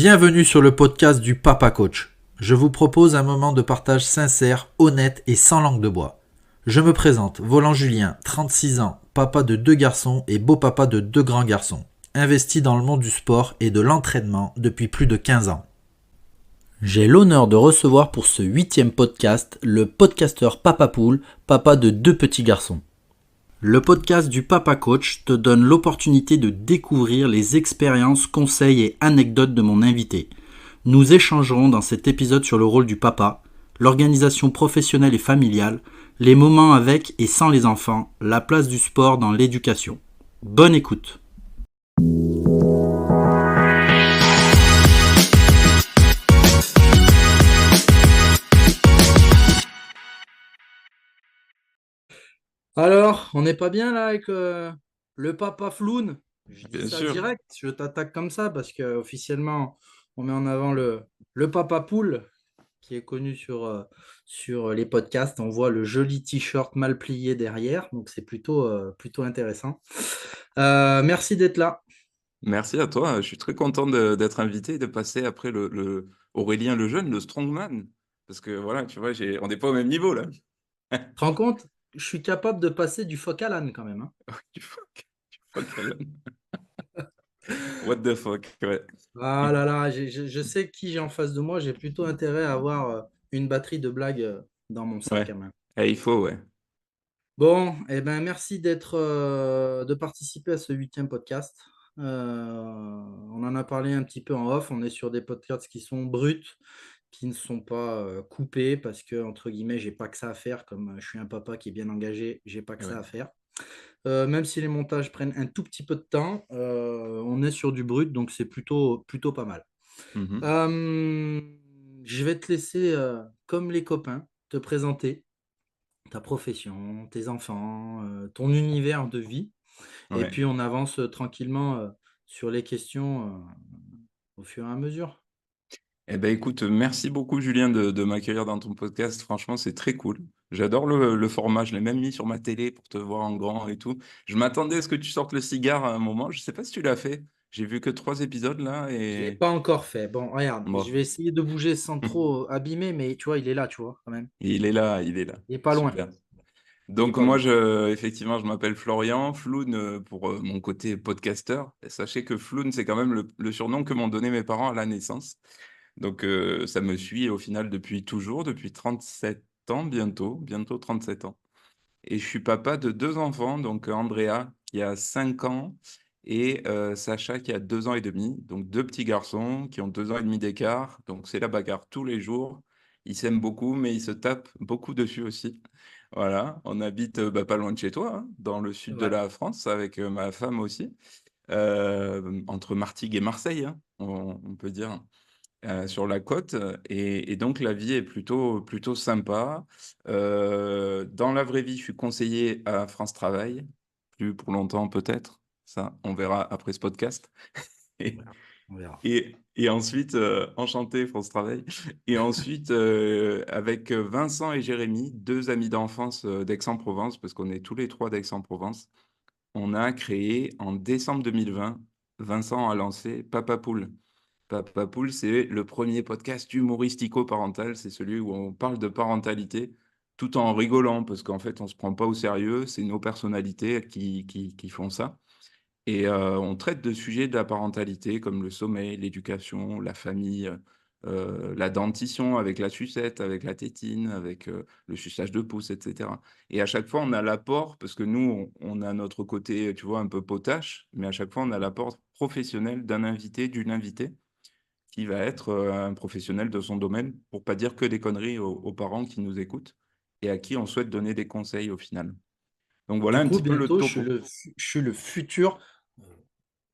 Bienvenue sur le podcast du Papa Coach. Je vous propose un moment de partage sincère, honnête et sans langue de bois. Je me présente, Volant Julien, 36 ans, papa de 2 garçons et beau-papa de 2 grands garçons, investi dans le monde du sport et de l'entraînement depuis plus de 15 ans. J'ai l'honneur de recevoir pour ce 8e podcast le podcasteur Papa Poule, papa de 2 petits garçons. Le podcast du Papa Coach te donne l'opportunité de découvrir les expériences, conseils et anecdotes de mon invité. Nous échangerons dans cet épisode sur le rôle du papa, l'organisation professionnelle et familiale, les moments avec et sans les enfants, la place du sport dans l'éducation. Bonne écoute. Alors, on n'est pas bien là avec le papa Floun. Je dis Bien ça sûr. direct, je t'attaque comme ça parce qu'officiellement, on met en avant le papa Poule qui est connu sur les podcasts. On voit le joli t-shirt mal plié derrière, donc c'est plutôt intéressant. Merci d'être là. Merci à toi. Je suis très content d'être invité et de passer après le Aurélien le jeune, le strongman. Parce que voilà, tu vois, on n'est pas au même niveau là. Tu te rends compte? Je suis capable de passer du phoque à l'âne quand même, hein. Du fuck, Alan. What the fuck, ouais. Ah là là, je sais qui j'ai en face de moi. J'ai plutôt intérêt à avoir une batterie de blagues dans mon sac Ouais. à main. Il faut, ouais. Bon, eh ben merci de participer à ce 8e podcast. On en a parlé un petit peu en off. On est sur des podcasts qui sont bruts, qui ne sont pas coupés parce que, entre guillemets, j'ai pas que ça à faire. Comme je suis un papa qui est bien engagé, j'ai pas que ça Ouais. à faire. Même si les montages prennent un tout petit peu de temps, on est sur du brut, donc c'est plutôt pas mal. Mhm. Euh, je vais te laisser, comme les copains, te présenter ta profession, tes enfants, ton univers de vie. Et Ouais. puis on avance tranquillement sur les questions au fur et à mesure. Eh ben écoute, merci beaucoup Julien de m'accueillir dans ton podcast. Franchement, c'est très cool. J'adore le format. Je l'ai même mis sur ma télé pour te voir en grand et tout. Je m'attendais à ce que tu sortes le cigare à un moment. Je sais pas si tu l'as fait. J'ai vu que 3 épisodes là Je ne l'ai et pas encore fait. Bon, regarde, je bon. vais essayer de bouger sans trop abîmer, mais tu vois, il est là, tu vois, quand même. Il est là, il est là. Il est pas loin. Super. Il est Donc pas moi, loin. effectivement, je m'appelle Florian, Floun pour mon côté podcasteur. Et sachez que Floun, c'est quand même le surnom que m'ont donné mes parents à la naissance. Donc ça me suit au final depuis toujours, depuis 37 ans bientôt 37 ans. Et je suis papa de 2 enfants, donc Andrea qui a 5 ans et Sacha qui a 2 ans et demi. Donc 2 petits garçons qui ont 2 ans et demi d'écart. Donc c'est la bagarre tous les jours. Ils s'aiment beaucoup, mais ils se tapent beaucoup dessus aussi. Voilà, on habite pas loin de chez toi, hein, dans le C'est sud de vrai. la France, avec ma femme aussi, entre Martigues et Marseille, hein, on peut dire sur la côte et donc la vie est plutôt sympa. Dans la vraie vie, je suis conseiller à France Travail, plus pour longtemps peut-être, ça on verra après ce podcast. On Et, verra. On verra. et ensuite, enchanté France Travail. Et ensuite, avec Vincent et Jérémy, 2 amis d'enfance d'Aix-en-Provence, parce qu'on est tous les trois d'Aix-en-Provence, on a créé en décembre 2020, Vincent a lancé Papa Poule. Papa Poule, c'est le premier podcast humoristico-parental. C'est celui où on parle de parentalité tout en rigolant, parce qu'en fait, on ne se prend pas au sérieux. C'est nos personnalités qui font ça. Et on traite de sujets de la parentalité comme le sommeil, l'éducation, la famille, la dentition avec la sucette, avec la tétine, avec le suçage de pouce, etc. Et à chaque fois, on a l'apport, parce que nous, on a notre côté, tu vois, un peu potache, mais à chaque fois, on a l'apport professionnel d'un invité, d'une invitée qui va être un professionnel de son domaine, pour pas dire que des conneries aux parents qui nous écoutent et à qui on souhaite donner des conseils au final. Donc voilà Du un coup, petit peu le bientôt, topo. je suis le futur euh,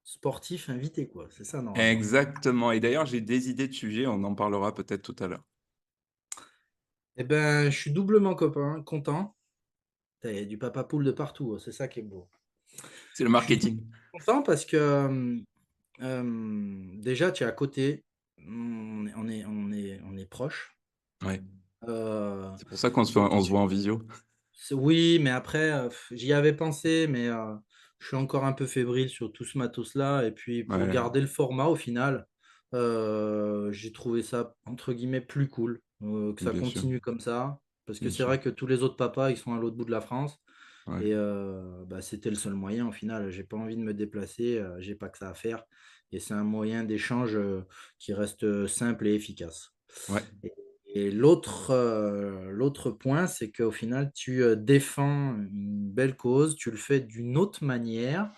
sportif invité, quoi. C'est ça, normalement. Exactement. Et d'ailleurs, j'ai des idées de sujets, on en parlera peut-être tout à l'heure. Eh ben, je suis doublement content. Il y a du papa poule de partout, c'est ça qui est beau. C'est le Je suis doublement marketing. content parce que déjà, tu es à côté, on est proches. Ouais. Euh, C'est pour ça qu'on donc, on se voit en visio. oui, mais après, j'y avais pensé, mais je suis encore un peu fébrile sur tout ce matos-là. Et puis, pour Ouais. garder le format au final, J'ai trouvé ça, entre guillemets, plus cool, que ça Bien sûr, continue comme ça. Parce que bien c'est sûr. vrai que tous les autres papas, ils sont à l'autre bout de la France. Ouais, Et bah, c'était le seul moyen au final. J'ai pas envie de me déplacer, j'ai pas que ça à faire. Et c'est un moyen d'échange qui reste simple et efficace. ouais, Et, et l'autre point, c'est qu'au final, tu défends une belle cause, tu le fais d'une autre manière.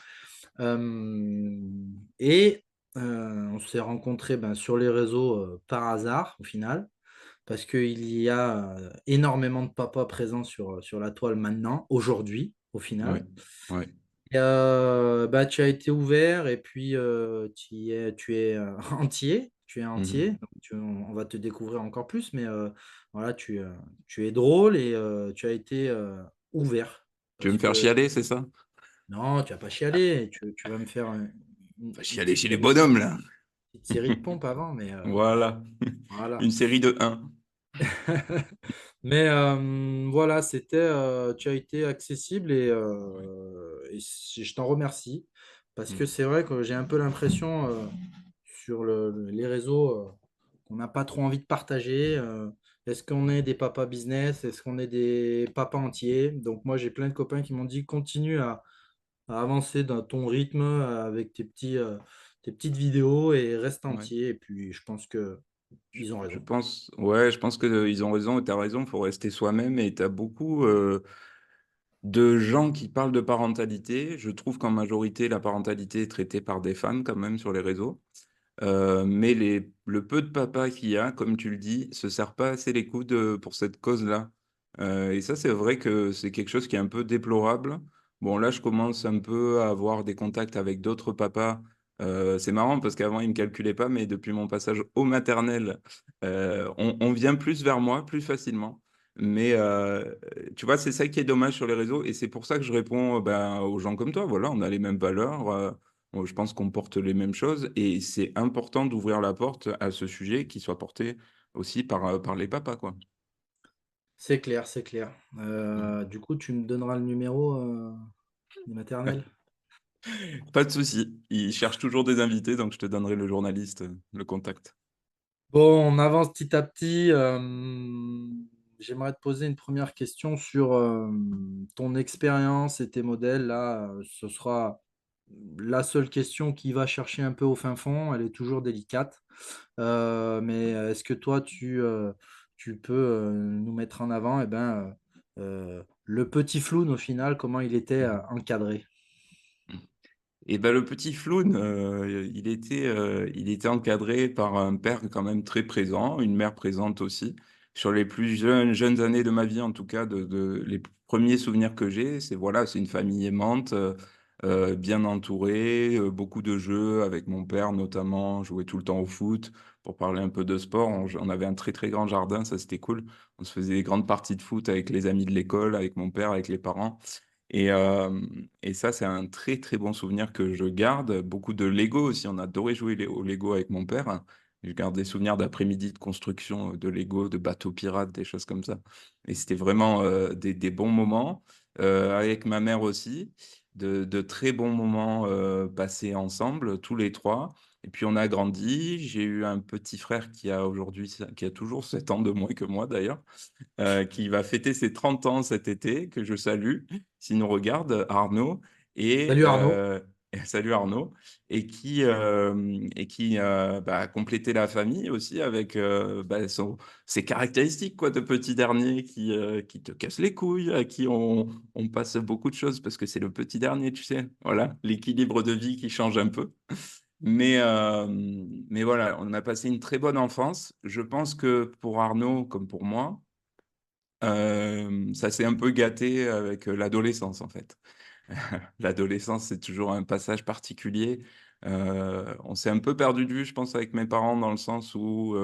Et on s'est rencontrés ben, sur les réseaux par hasard au final, parce qu'il y a énormément de papas présents sur la toile maintenant, aujourd'hui, au ouais, final. ouais. Et, bah, tu as été ouvert et puis tu es entier. Tu es entier. Mhm. Donc, on va te découvrir encore plus, mais voilà, tu es drôle et tu as été ouvert. Tu veux Parce me faire que chialer, c'est ça? non, tu vas pas chialer. Tu vas me faire Pas une chialer petite chez les série, bonhommes, là. petite série de pompes avant, mais Voilà. voilà. Une série de un. Mais voilà, tu as été accessible et je t'en remercie parce que c'est vrai que j'ai un peu l'impression sur les réseaux qu'on n'a pas trop envie de partager. Est-ce qu'on est des papas business? Est-ce qu'on est des papas entiers? Donc moi, j'ai plein de copains qui m'ont dit continue à avancer dans ton rythme avec tes petites vidéos et reste Ouais. entier. Et puis, je pense que ils ont Je raison. pense, ouais, je pense que ils ont raison, tu as raison, il faut rester soi-même et tu as beaucoup de gens qui parlent de parentalité. Je trouve qu'en majorité, la parentalité est traitée par des femmes quand même sur les réseaux. Mais le peu de papas qu'il y a, comme tu le dis, se serrent pas assez les coudes pour cette cause-là. Et ça, c'est vrai que c'est quelque chose qui est un peu déplorable. Bon, là, je commence un peu à avoir des contacts avec d'autres papas. C'est marrant parce qu'avant, ils me calculaient pas, mais depuis mon passage au maternel, on vient plus vers moi, plus facilement. Mais tu vois, c'est ça qui est dommage sur les réseaux, et c'est pour ça que je réponds ben, aux gens comme toi. Voilà, on a les mêmes valeurs. Bon, je pense qu'on porte les mêmes choses et c'est important d'ouvrir la porte à ce sujet qui soit porté aussi par les papas, quoi. C'est clair, c'est clair. Mm. Du coup, tu me donneras le numéro du maternel? Pas de souci. Ils cherchent toujours des invités, donc je te donnerai le journaliste, le contact. Bon, on avance petit à petit. J'aimerais te poser une première question sur ton expérience et tes modèles. Là, ce sera la seule question qui va chercher un peu au fin fond. Elle est toujours délicate. Mais est-ce que toi, tu peux nous mettre en avant le petit Floun au final, comment il était encadré? Et ben le petit Floun, il était encadré par un père quand même très présent, une mère présente aussi. Sur les plus jeunes années de ma vie, en tout cas, les premiers souvenirs que j'ai, c'est voilà, c'est une famille aimante, bien entourée, beaucoup de jeux avec mon père notamment, jouait tout le temps au foot. Pour parler un peu de sport, on avait un très très grand jardin, ça c'était cool. On se faisait des grandes parties de foot avec les amis de l'école, avec mon père, avec les parents. Et, euh, et ça, c'est un très très bon souvenir que je garde. Beaucoup de Lego aussi. On adorait jouer au Lego avec mon père. Je garde des souvenirs d'après-midi de construction de Lego, de bateaux pirates, des choses comme ça. Et c'était vraiment des bons moments. Avec ma mère aussi, de très bons moments passés ensemble, tous les trois. Et puis on a grandi. J'ai eu un petit frère qui a aujourd'hui, qui a toujours 7 ans de moins que moi d'ailleurs, qui va fêter ses 30 ans cet été, que je salue, s'il nous regarde, Arnaud, et Salut Arnaud. salut Arnaud, et qui bah, a complété la famille aussi avec bah, ses caractéristiques quoi, de petit dernier qui te casse les couilles, à qui on passe beaucoup de choses parce que c'est le petit dernier, tu sais, voilà, l'équilibre de vie qui change un peu. Mais voilà, on a passé une très bonne enfance. Je pense que pour Arnaud, comme pour moi, ça s'est un peu gâté avec l'adolescence, en fait. L'adolescence, c'est toujours un passage particulier. On s'est un peu perdu de vue, je pense, avec mes parents, dans le sens où,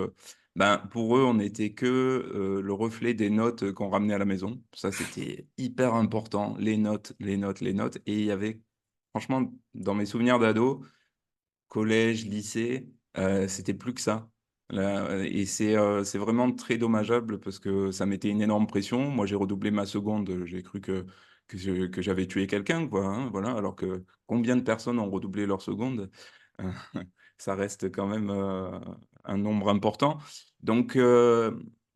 ben, pour eux, on n'était que le reflet des notes qu'on ramenait à la maison. Ça, c'était hyper important, les notes, les notes, les notes. Et il y avait, franchement, dans mes souvenirs d'ado, collège, lycée, c'était plus que ça. Et c'est vraiment très dommageable parce que ça mettait une énorme pression. Moi, j'ai redoublé ma seconde, j'ai cru que j'avais tué quelqu'un, quoi, hein, voilà, alors que combien de personnes ont redoublé leur seconde? ça reste quand même un nombre important. Donc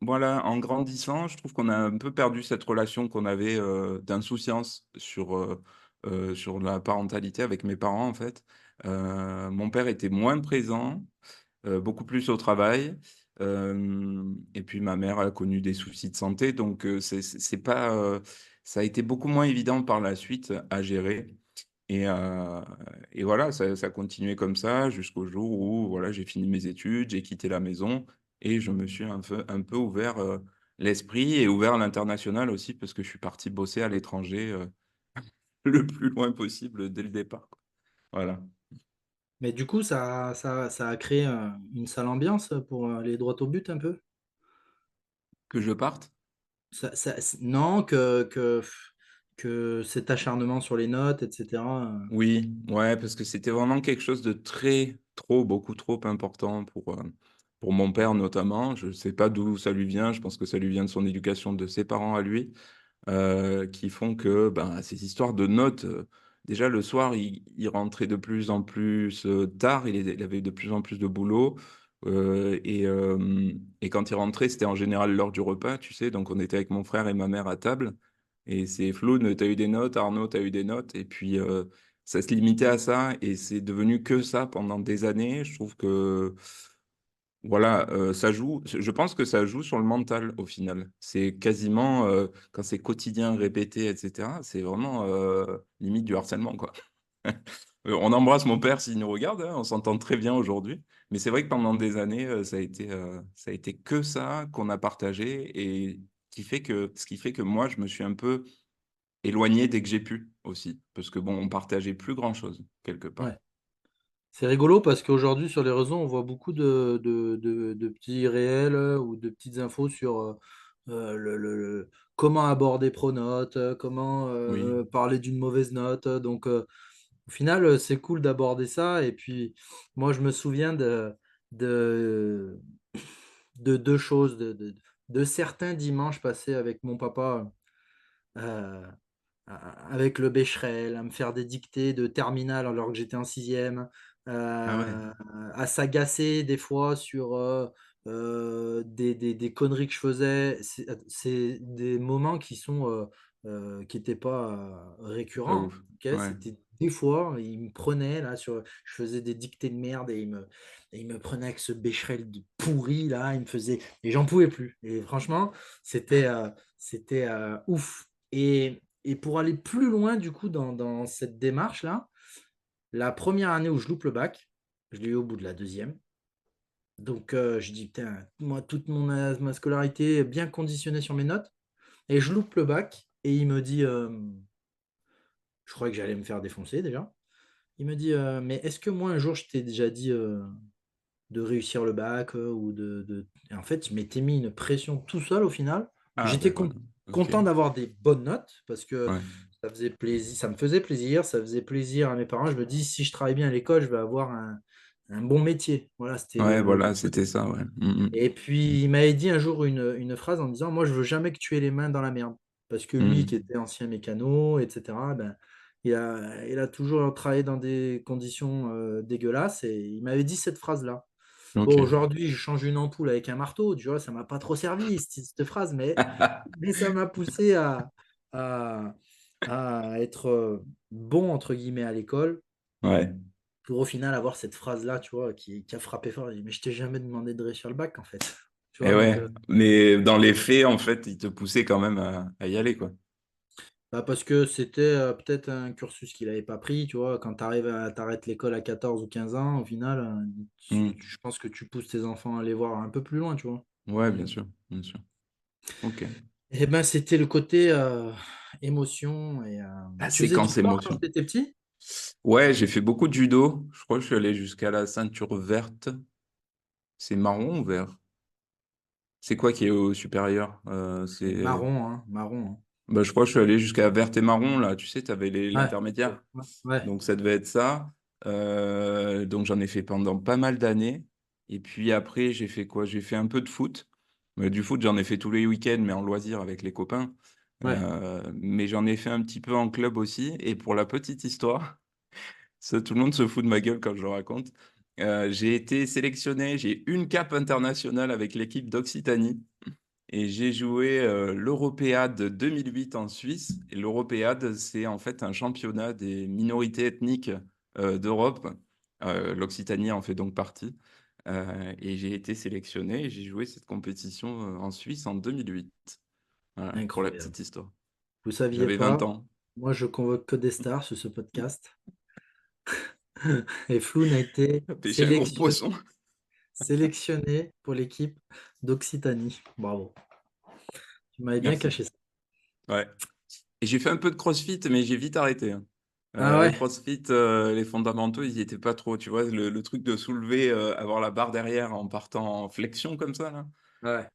voilà, en grandissant, je trouve qu'on a un peu perdu cette relation qu'on avait d'insouciance sur la parentalité avec mes parents, en fait. Mon père était moins présent, beaucoup plus au travail. Et puis ma mère a connu des soucis de santé, donc c'est pas, ça a été beaucoup moins évident par la suite à gérer. Et, euh, et voilà, ça a continué comme ça jusqu'au jour où voilà, j'ai fini mes études, j'ai quitté la maison et je me suis un peu ouvert l'esprit et ouvert à l'international aussi parce que je suis parti bosser à l'étranger le plus loin possible dès le départ, quoi. Voilà. Mais du coup, ça a créé une sale ambiance pour aller droit au but un peu. Que je parte? Non, que cet acharnement sur les notes, etc. Oui, ouais, parce que c'était vraiment quelque chose de beaucoup trop important pour mon père notamment. Je ne sais pas d'où ça lui vient, je pense que ça lui vient de son éducation de ses parents à lui, qui font que ben, ces histoires de notes, déjà le soir, il rentrait de plus en plus tard, il avait de plus en plus de boulot, et quand il rentrait, c'était en général l'heure du repas, tu sais, donc on était avec mon frère et ma mère à table, et c'est Flo, t'as eu des notes, Arnaud, t'as eu des notes, et puis ça se limitait à ça, et c'est devenu que ça pendant des années. Je trouve que voilà, ça joue. Je pense que ça joue sur le mental au final. C'est quasiment, quand c'est quotidien, répété, etc., c'est vraiment limite du harcèlement, quoi. On embrasse mon père s'il nous regarde, hein, on s'entend très bien aujourd'hui. Mais c'est vrai que pendant des années, ça a été que ça qu'on a partagé et ce qui fait que moi, je me suis un peu éloigné dès que j'ai pu aussi. Parce que bon, on partageait plus grand-chose, quelque part. Ouais. C'est rigolo parce qu'aujourd'hui, sur les réseaux, on voit beaucoup de petits réels ou de petites infos sur comment aborder Pronote, comment Oui. parler d'une mauvaise note. Donc, au final, c'est cool d'aborder ça. Et puis, moi, je me souviens de, de deux choses, de certains dimanches passés avec mon papa. euh, avec le Becherel, à me faire des dictées de terminale alors que j'étais en sixième, Ah ouais. euh, à s'agacer des fois sur des conneries que je faisais. C'est des moments qui n'étaient pas Pas récurrents. ouf. Ok, Ouais. c'était des fois, il me prenait là je faisais des dictées de merde et il me prenait avec ce Becherel de pourri là, il me faisait et j'en pouvais plus. Et franchement, c'était ouf. Et pour aller plus loin, du coup, dans cette démarche-là, la première année où je loupe le bac, je l'ai eu au bout de la deuxième. Donc, je dis, putain, moi, toute ma scolarité est bien conditionnée sur mes notes. Et je loupe le bac. Et il me dit, je crois que j'allais me faire défoncer déjà. Il me dit, mais est-ce que moi, un jour, je t'ai déjà dit de réussir le bac Et en fait, il m'était mis une pression tout seul au final. Ah J'étais ben voilà. Ok. content d'avoir des bonnes notes parce que Ouais. ça faisait plaisir, ça me faisait plaisir, ça faisait plaisir à mes parents. Je me dis, si je travaille bien à l'école, je vais avoir un bon métier. Voilà, c'était Ouais, le voilà, truc. c'était ça, ouais. Mm, Et puis, il m'avait dit un jour une phrase en me disant, moi, je veux jamais que tu aies les mains dans la merde. Parce que lui, qui mm. était ancien mécano, etc., ben, il a toujours travaillé dans des conditions dégueulasses et il m'avait dit cette phrase-là. Ok. Bon, aujourd'hui, je change une ampoule avec un marteau, tu vois, ça m'a pas trop servi, cette phrase, mais ça m'a poussé à, à être bon, entre guillemets, à l'école, Ouais. pour au final avoir cette phrase-là, tu vois, qui a frappé fort. Mais je t'ai jamais demandé de réussir le bac, en fait. Tu Et vois, donc, ouais. Mais dans les faits, en fait, il te poussait quand même à y aller, quoi. bah, parce que c'était peut-être un cursus qu'il n'avait pas pris, tu vois, quand t'arrêtes l'école à 14 ou 15 ans, au final, Mm. je pense que tu pousses tes enfants à aller voir un peu plus loin, tu vois. Ouais, bien sûr, bien sûr. Ok. Eh ben, c'était le côté émotion. La Tu faisais du séquence sport quand émotion. tu étais petit? Ouais, j'ai fait beaucoup de judo. Je crois que je suis allé jusqu'à la ceinture verte. C'est marron ou vert? C'est quoi qui est au supérieur? C'est marron, hein, marron, hein. Bah, je crois que je suis allé jusqu'à vert et marron, là. Tu sais, tu avais Ouais, l'intermédiaire. ouais, ouais, Donc, ça devait être ça. Donc, j'en ai fait pendant pas mal d'années. Et puis après, j'ai fait quoi? J'ai fait un peu de foot. Du foot, j'en ai fait tous les week-ends, mais en loisir avec les copains. ouais. Mais j'en ai fait un petit peu en club aussi. Et pour la petite histoire, ça, tout le monde se fout de ma gueule quand je le raconte. J'ai été sélectionné, j'ai une cape internationale avec l'équipe d'Occitanie et j'ai joué l'Européade 2008 en Suisse. Et l'Européade, c'est en fait un championnat des minorités ethniques d'Europe. L'Occitanie en fait donc partie. Et j'ai été sélectionné et j'ai joué cette compétition en Suisse en 2008. Voilà, pour la Incroyable. petite histoire. Vous saviez J'avais 20 pas, ans. moi je convoque que des stars sur ce podcast. Et Floun a été Pêcher un gros poisson. sélectionné pour l'équipe d'Occitanie. Bravo. Tu m'avais bien Merci. caché ça. Ouais. Et j'ai fait un peu de CrossFit, mais j'ai vite arrêté, hein. Ah Le ouais? CrossFit, les fondamentaux, ils y étaient pas trop. Tu vois, le truc de soulever, avoir la barre derrière en partant en flexion comme ça, là, Ouais.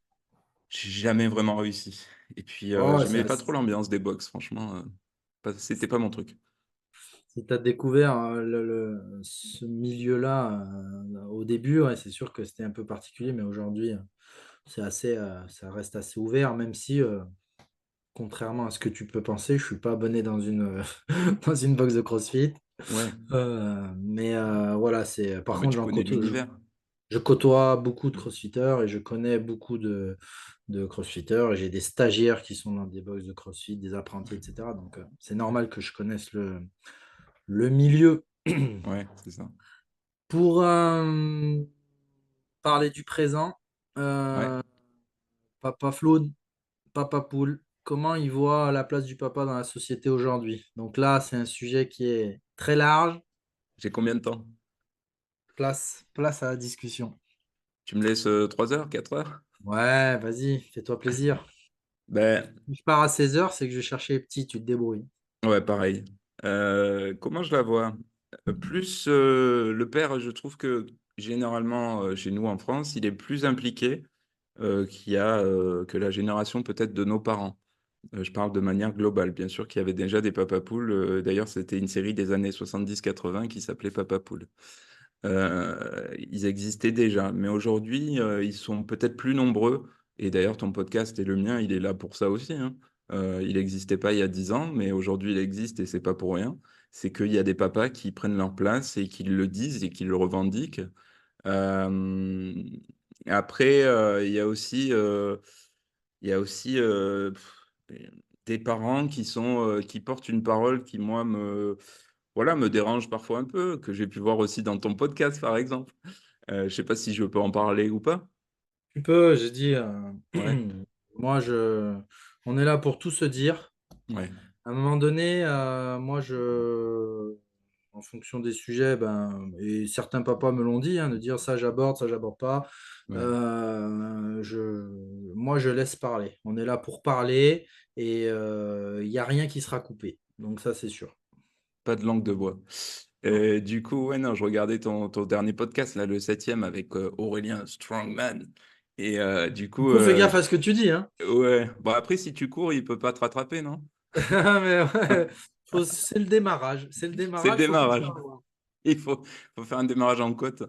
j'ai jamais vraiment réussi. Et puis, Oh, j'aimais pas trop l'ambiance des box, franchement. C'était pas mon truc. si tu as découvert ce milieu-là au début, ouais, c'est sûr que c'était un peu particulier, mais aujourd'hui, ça reste assez ouvert, même si, contrairement à ce que tu peux penser, je suis pas abonné dans dans une box de CrossFit. Ouais. Mais voilà, Oh, par mais contre, tu connais l'univers. je côtoie beaucoup de CrossFitters et je connais beaucoup de CrossFitters. Et j'ai des stagiaires qui sont dans des box de CrossFit, des apprentis, etc. Donc, c'est normal que je connaisse le milieu. Ouais, c'est ça. Pour parler du présent, Ouais. euh, Papa Flo, Papa Poule, comment il voit la place du papa dans la société aujourd'hui? Donc là, c'est un sujet qui est très large. J'ai combien de temps? Place à la discussion. Tu me laisses 3 heures, 4 heures? Ouais, vas-y, fais-toi plaisir. Ben, Si je pars à 16h, c'est que je vais chercher les petits, tu te débrouilles. ouais, pareil. Comment je la vois? Plus le père, je trouve que généralement chez nous en France, il est plus impliqué que la génération peut-être de nos parents. Je parle de manière globale. Bien sûr qu'il y avait déjà des Papa Poules. D'ailleurs, c'était une série des années 70-80 qui s'appelait Papa Poule. Ils existaient déjà, mais aujourd'hui, ils sont peut-être plus nombreux. Et d'ailleurs, ton podcast et le mien, il est là pour ça aussi, hein. Il n'existait pas il y a 10 ans, mais aujourd'hui, il existe et c'est pas pour rien. C'est qu'il y a des papas qui prennent leur place et qui le disent et qui le revendiquent. Euh, Après, il y a aussi des parents qui portent une parole qui, moi, voilà, me dérange parfois un peu, que j'ai pu voir aussi dans ton podcast, par exemple. Je sais pas si je peux en parler ou pas. Tu peux, j'ai dit, Ouais, moi, on est là pour tout se dire. ouais, À un moment donné, en fonction des sujets, et certains papas me l'ont dit, hein, de dire ça, j'aborde pas. ouais. Moi, je laisse parler. On est là pour parler et il n'y a rien qui sera coupé. Donc ça, c'est sûr. Pas de langue de bois. Non. Du coup, ouais, non, je regardais ton dernier podcast, là, le septième, avec Aurélien Strongman. Et du Du coup, coup, fais gaffe à ce que tu dis, hein. ouais. Bon, après, si tu cours, il peut pas te rattraper, non? Mais ouais, c'est le démarrage. C'est le C'est le démarrage, faut pas se démarrage. faire avoir. Il faut faire un démarrage en côte.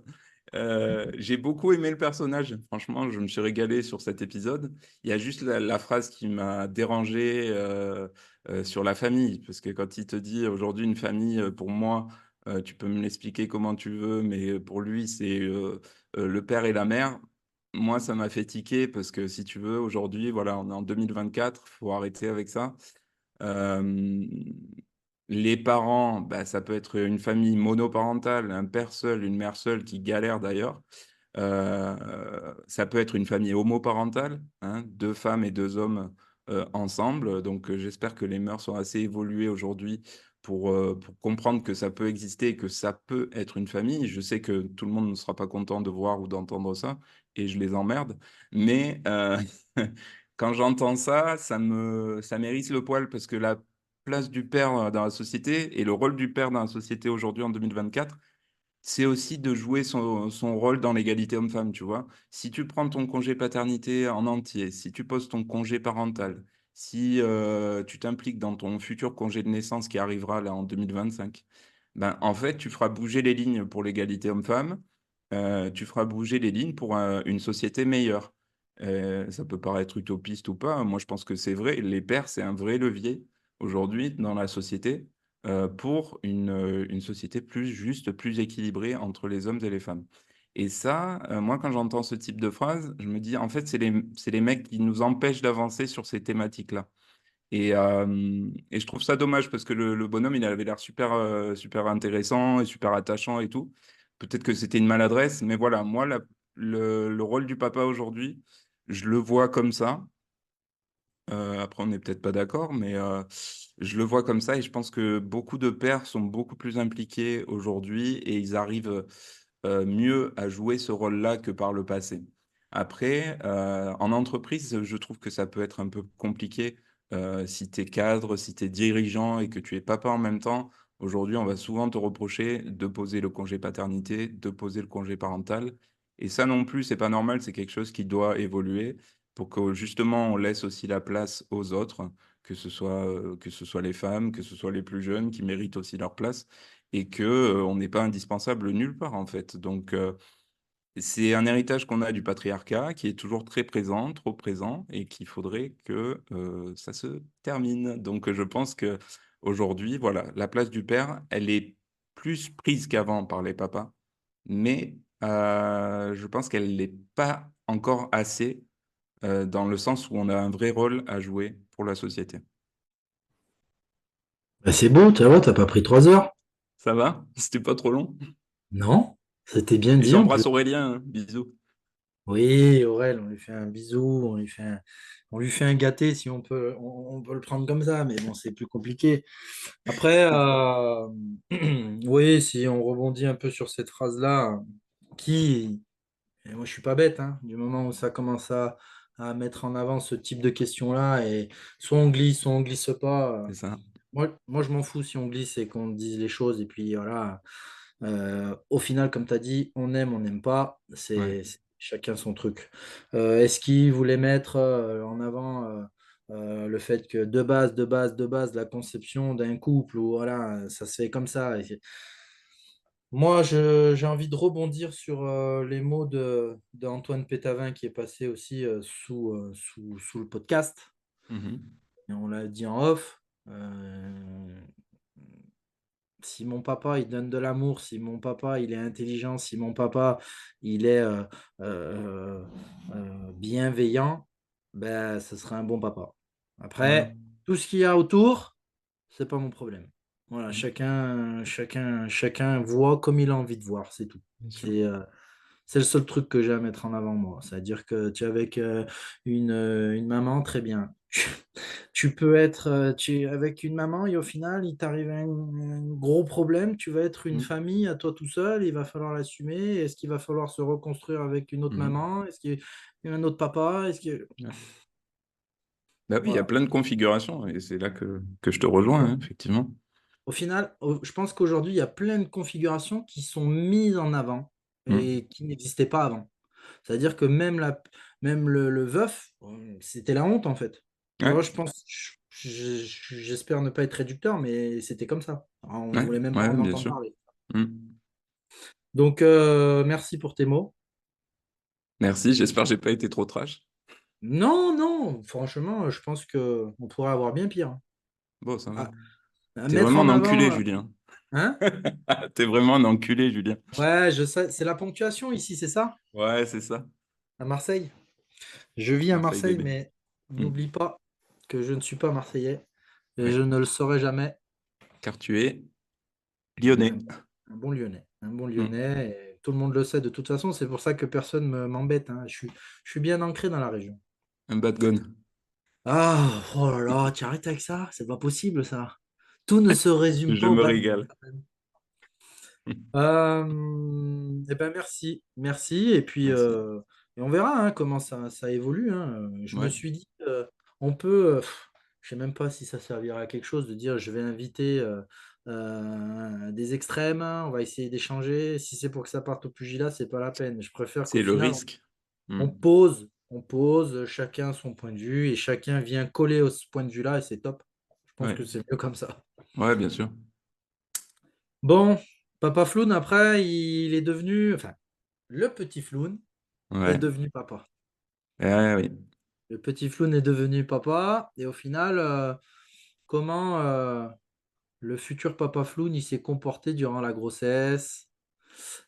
J'ai beaucoup aimé le personnage. Franchement, je me suis régalé sur cet épisode. Il y a juste la phrase qui m'a dérangé sur la famille. Parce que quand il te dit aujourd'hui, une famille, pour moi, tu peux me l'expliquer comment tu veux, mais pour lui, c'est le père et la mère. Moi, ça m'a fait tiquer parce que si tu veux, aujourd'hui, voilà, on est en 2024, faut arrêter avec ça. Euh, les parents, bah, ça peut être une famille monoparentale, un père seul, une mère seule qui galère d'ailleurs. Ça peut être une famille homoparentale, hein, 2 femmes et 2 hommes ensemble. Donc j'espère que les mœurs sont assez évoluées aujourd'hui pour comprendre que ça peut exister et que ça peut être une famille. Je sais que tout le monde ne sera pas content de voir ou d'entendre ça et je les emmerde. Mais quand j'entends ça, ça m'érisse le poil parce que la place du père dans la société et le rôle du père dans la société aujourd'hui en 2024, c'est aussi de jouer son rôle dans l'égalité homme-femme, tu vois. Si tu prends ton congé paternité en entier, si tu poses ton congé parental, si tu t'impliques dans ton futur congé de naissance qui arrivera là en 2025, ben, en fait, tu feras bouger les lignes pour l'égalité homme-femme, tu feras bouger les lignes pour une société meilleure. Ça peut paraître utopiste ou pas, moi je pense que c'est vrai, les pères, c'est un vrai levier aujourd'hui dans la société. pour une société plus juste, plus équilibrée entre les hommes et les femmes. Et ça, moi, quand j'entends ce type de phrase, je me dis, en fait, c'est les mecs qui nous empêchent d'avancer sur ces thématiques-là. Et je trouve ça dommage parce que le bonhomme, il avait l'air super, super intéressant et super attachant et tout. Peut-être que c'était une maladresse, mais voilà, moi, le rôle du papa aujourd'hui, je le vois comme ça. Après, on n'est peut-être pas d'accord, mais je le vois comme ça et je pense que beaucoup de pères sont beaucoup plus impliqués aujourd'hui et ils arrivent mieux à jouer ce rôle-là que par le passé. Après, en entreprise, je trouve que ça peut être un peu compliqué si tu es cadre, si tu es dirigeant et que tu es papa en même temps. Aujourd'hui, on va souvent te reprocher de poser le congé paternité, de poser le congé parental. Et ça non plus, c'est pas normal, c'est quelque chose qui doit évoluer pour que justement on laisse aussi la place aux autres, que ce soit les femmes, que ce soit les plus jeunes qui méritent aussi leur place et que on n'est pas indispensable nulle part en fait. Donc c'est un héritage qu'on a du patriarcat qui est toujours très présent, trop présent et qu'il faudrait que ça se termine. Donc je pense que aujourd'hui, voilà, la place du père, elle est plus prise qu'avant par les papas, mais je pense qu'elle n'est pas encore assez dans le sens où on a un vrai rôle à jouer pour la société. Bah, c'est beau, tu vois, t'as pas pris 3 heures. Ça va? C'était pas trop long? Non, c'était bien Et dit en plus. j'embrasse Aurélien, hein. Bisous. Oui, Aurel, on lui fait un bisou, on lui fait un gâté si on peut le prendre comme ça, mais bon, c'est plus compliqué. Après, oui, si on rebondit un peu sur cette phrase-là, qui, et moi je suis pas bête, hein, du moment où ça commence à mettre en avant ce type de questions-là, et soit on glisse pas. C'est ça. Moi, je m'en fous si on glisse et qu'on dise les choses, et puis voilà. Au final, comme tu as dit, on n'aime pas, Ouais. c'est chacun son truc. Est-ce qu'il voulait mettre en avant le fait que de base, la conception d'un couple, ou voilà, ça se fait comme ça. Moi, j'ai envie de rebondir sur les mots d'Antoine Pétavin qui est passé aussi sous le podcast. Mhm. Et on l'a dit en off. Euh, Si mon papa il donne de l'amour, si mon papa il est intelligent, si mon papa il est euh, bienveillant, ben ce serait un bon papa. Ouais. Après, tout ce qu'il y a autour, c'est pas mon problème. Voilà, Mhm. chacun voit comme il a envie de voir, c'est tout. Bien sûr. C'est le seul truc que j'ai à mettre en avant, moi. C'est-à-dire que tu es avec une maman, très bien. Tu peux être avec une maman et au final, il t'arrive un gros problème. Tu vas être une Mhm. famille à toi tout seul. Il va falloir l'assumer. Est-ce qu'il va falloir se reconstruire avec une autre Mhm. maman? Est-ce qu'il y a un autre papa? Ouais. Bah oui, il y a Voilà. plein de configurations et c'est là que je te rejoins, hein, effectivement. Au final, je pense qu'aujourd'hui, il y a plein de configurations qui sont mises en avant Mhm. et qui n'existaient pas avant. C'est-à-dire que même le veuf, c'était la honte en fait. Tu Ouais, vois, je pense, j'espère ne pas être réducteur, mais c'était comme ça. On ouais, voulait même pas ouais, en bien entendre sûr. parler. Mhm. Donc, merci pour tes mots. Merci, j'espère que j'ai pas été trop trash. Non, non, franchement, je pense que on pourrait avoir bien pire, hein. Bon, ça va. À T'es mettre vraiment en un enculé, avant, Julien. hein? T'es vraiment un enculé, Julien. Ouais, je sais, c'est la ponctuation ici, c'est ça? Ouais, c'est ça. À Marseille. Je vis à Marseille Marseille, bébé. mais Mhm. n'oublie pas que je ne suis pas marseillais et Ouais, je ne le serai jamais. car tu es Mais lyonnais. un bon Lyonnais. Un bon Mhm. Lyonnais. Et tout le monde le sait de toute façon. C'est pour ça que personne m'embête, hein. Je suis bien ancré dans la région. Un bad gun. Ah, oh là là, tu arrêtes avec ça? C'est pas possible, ça. Tout ne se résume Je pas au me bad. régale. Eh ben merci, merci. Et puis, Merci. et on verra hein, comment ça évolue, hein. Je me Ouais, suis dit, on peut, je sais même pas si ça servira à quelque chose de dire, je vais inviter des extrêmes, hein, on va essayer d'échanger. Si c'est pour que ça parte au pugilat, c'est pas la peine. Je préfère qu'au c'est le final, risque. on Mhm. on pose, chacun son point de vue et chacun vient coller au ce point de vue-là et c'est top. Je pense Ouais, que c'est mieux comme ça. ouais, bien sûr. Bon, Papa Floun, après, il est devenu, enfin, le petit Floun est Ouais, devenu papa. ouais, oui. Le petit Floun est devenu papa et au final, comment le futur papa Floun, il s'est comporté durant la grossesse?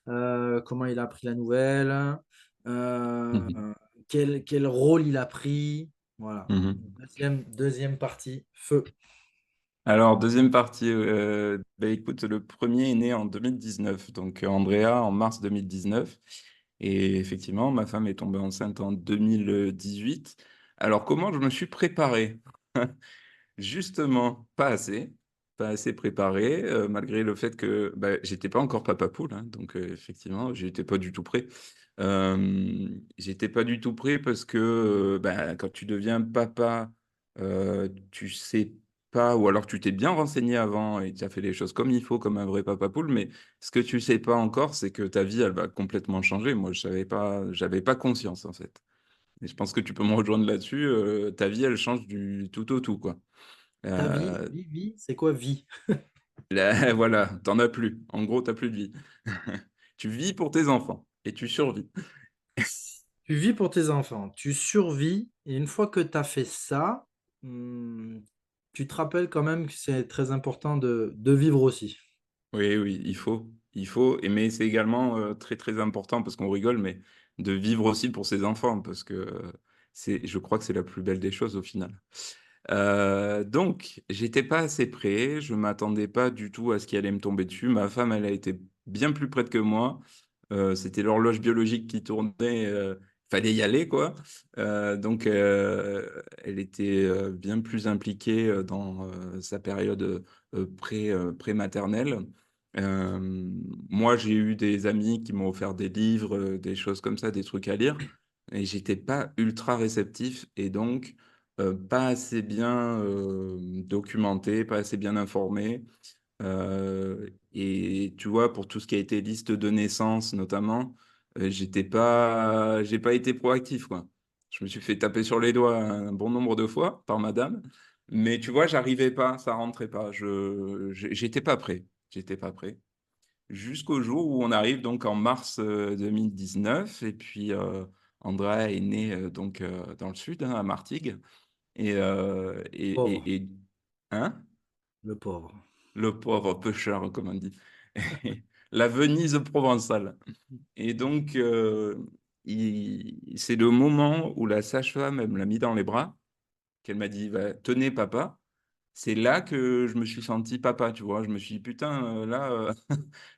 Comment il a appris la nouvelle? Heu, Mhm. quel rôle il a pris? Voilà. Mhm. Deuxième partie, feu. Alors, deuxième partie, bah, écoute, le premier est né en 2019, donc Andrea en mars 2019. Et effectivement, ma femme est tombée enceinte en 2018. Alors, comment je me suis préparé? Justement, pas assez. Pas assez préparé, malgré le fait que bah, j'étais pas encore papa poule, hein, donc effectivement, j'étais pas du tout prêt. J'étais pas du tout prêt parce que bah, quand tu deviens papa, tu sais pas, ou alors tu t'es bien renseigné avant et tu as fait les choses comme il faut, comme un vrai papa poule, mais ce que tu sais pas encore, c'est que ta vie, elle va complètement changer. Moi, je savais pas, j'avais pas conscience en fait. Et je pense que tu peux me rejoindre là-dessus. Ta vie, elle change du tout au tout, quoi. Ta vie, Euh, vie, c'est quoi vie? voilà, t'en as plus. En gros, t'as plus de vie. Tu vis pour tes enfants et tu survis. Tu vis pour tes enfants, tu survis et une fois que tu as fait ça, tu te rappelles quand même que c'est très important de vivre aussi. Oui, oui, il faut, et mais c'est également très très important parce qu'on rigole, mais de vivre aussi pour ses enfants parce que je crois que c'est la plus belle des choses au final. Donc, j'étais pas assez prêt, je m'attendais pas du tout à ce qui allait me tomber dessus. Ma femme, elle a été bien plus prête que moi. C'était l'horloge biologique qui tournait, fallait y aller, quoi. Donc, elle était bien plus impliquée dans sa période pré-maternelle. Euh, Moi, j'ai eu des amis qui m'ont offert des livres, des choses comme ça, des trucs à lire, et j'étais pas ultra réceptif, et donc pas assez bien documenté, pas assez bien informé. Et tu vois, pour tout ce qui a été liste de naissance notamment, j'ai pas été proactif, quoi. Je me suis fait taper sur les doigts un bon nombre de fois par madame, mais tu vois, j'arrivais pas, ça rentrait pas. J'étais pas prêt. J'étais pas prêt. Jusqu'au jour où on arrive donc en mars 2019, et puis Andrea est née donc dans le sud, hein, à Martigues, Pauvre, et hein? le pauvre. Le pauvre pêcheur, comme on dit. La Venise provençale. Et donc, c'est le moment où la sage-femme, elle me l'a mis dans les bras, qu'elle m'a dit, bah, tenez papa. C'est là que je me suis senti papa, tu vois. Je me suis dit, putain, là,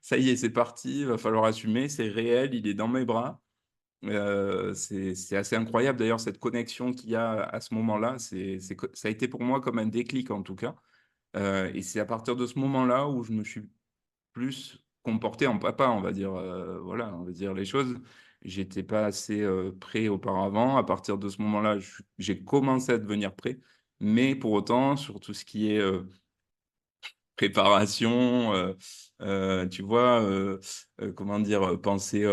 ça y est, c'est parti, il va falloir assumer, c'est réel, il est dans mes bras. C'est assez incroyable d'ailleurs cette connexion qu'il y a à ce moment-là. Ça a été pour moi comme un déclic en tout cas. Et c'est à partir de ce moment-là où je me suis plus comporté en papa, on va dire. Voilà, on va dire les choses. J'étais pas assez prêt auparavant. À partir de ce moment-là, j'ai commencé à devenir prêt. Mais pour autant, sur tout ce qui est préparation, tu vois, comment dire, penser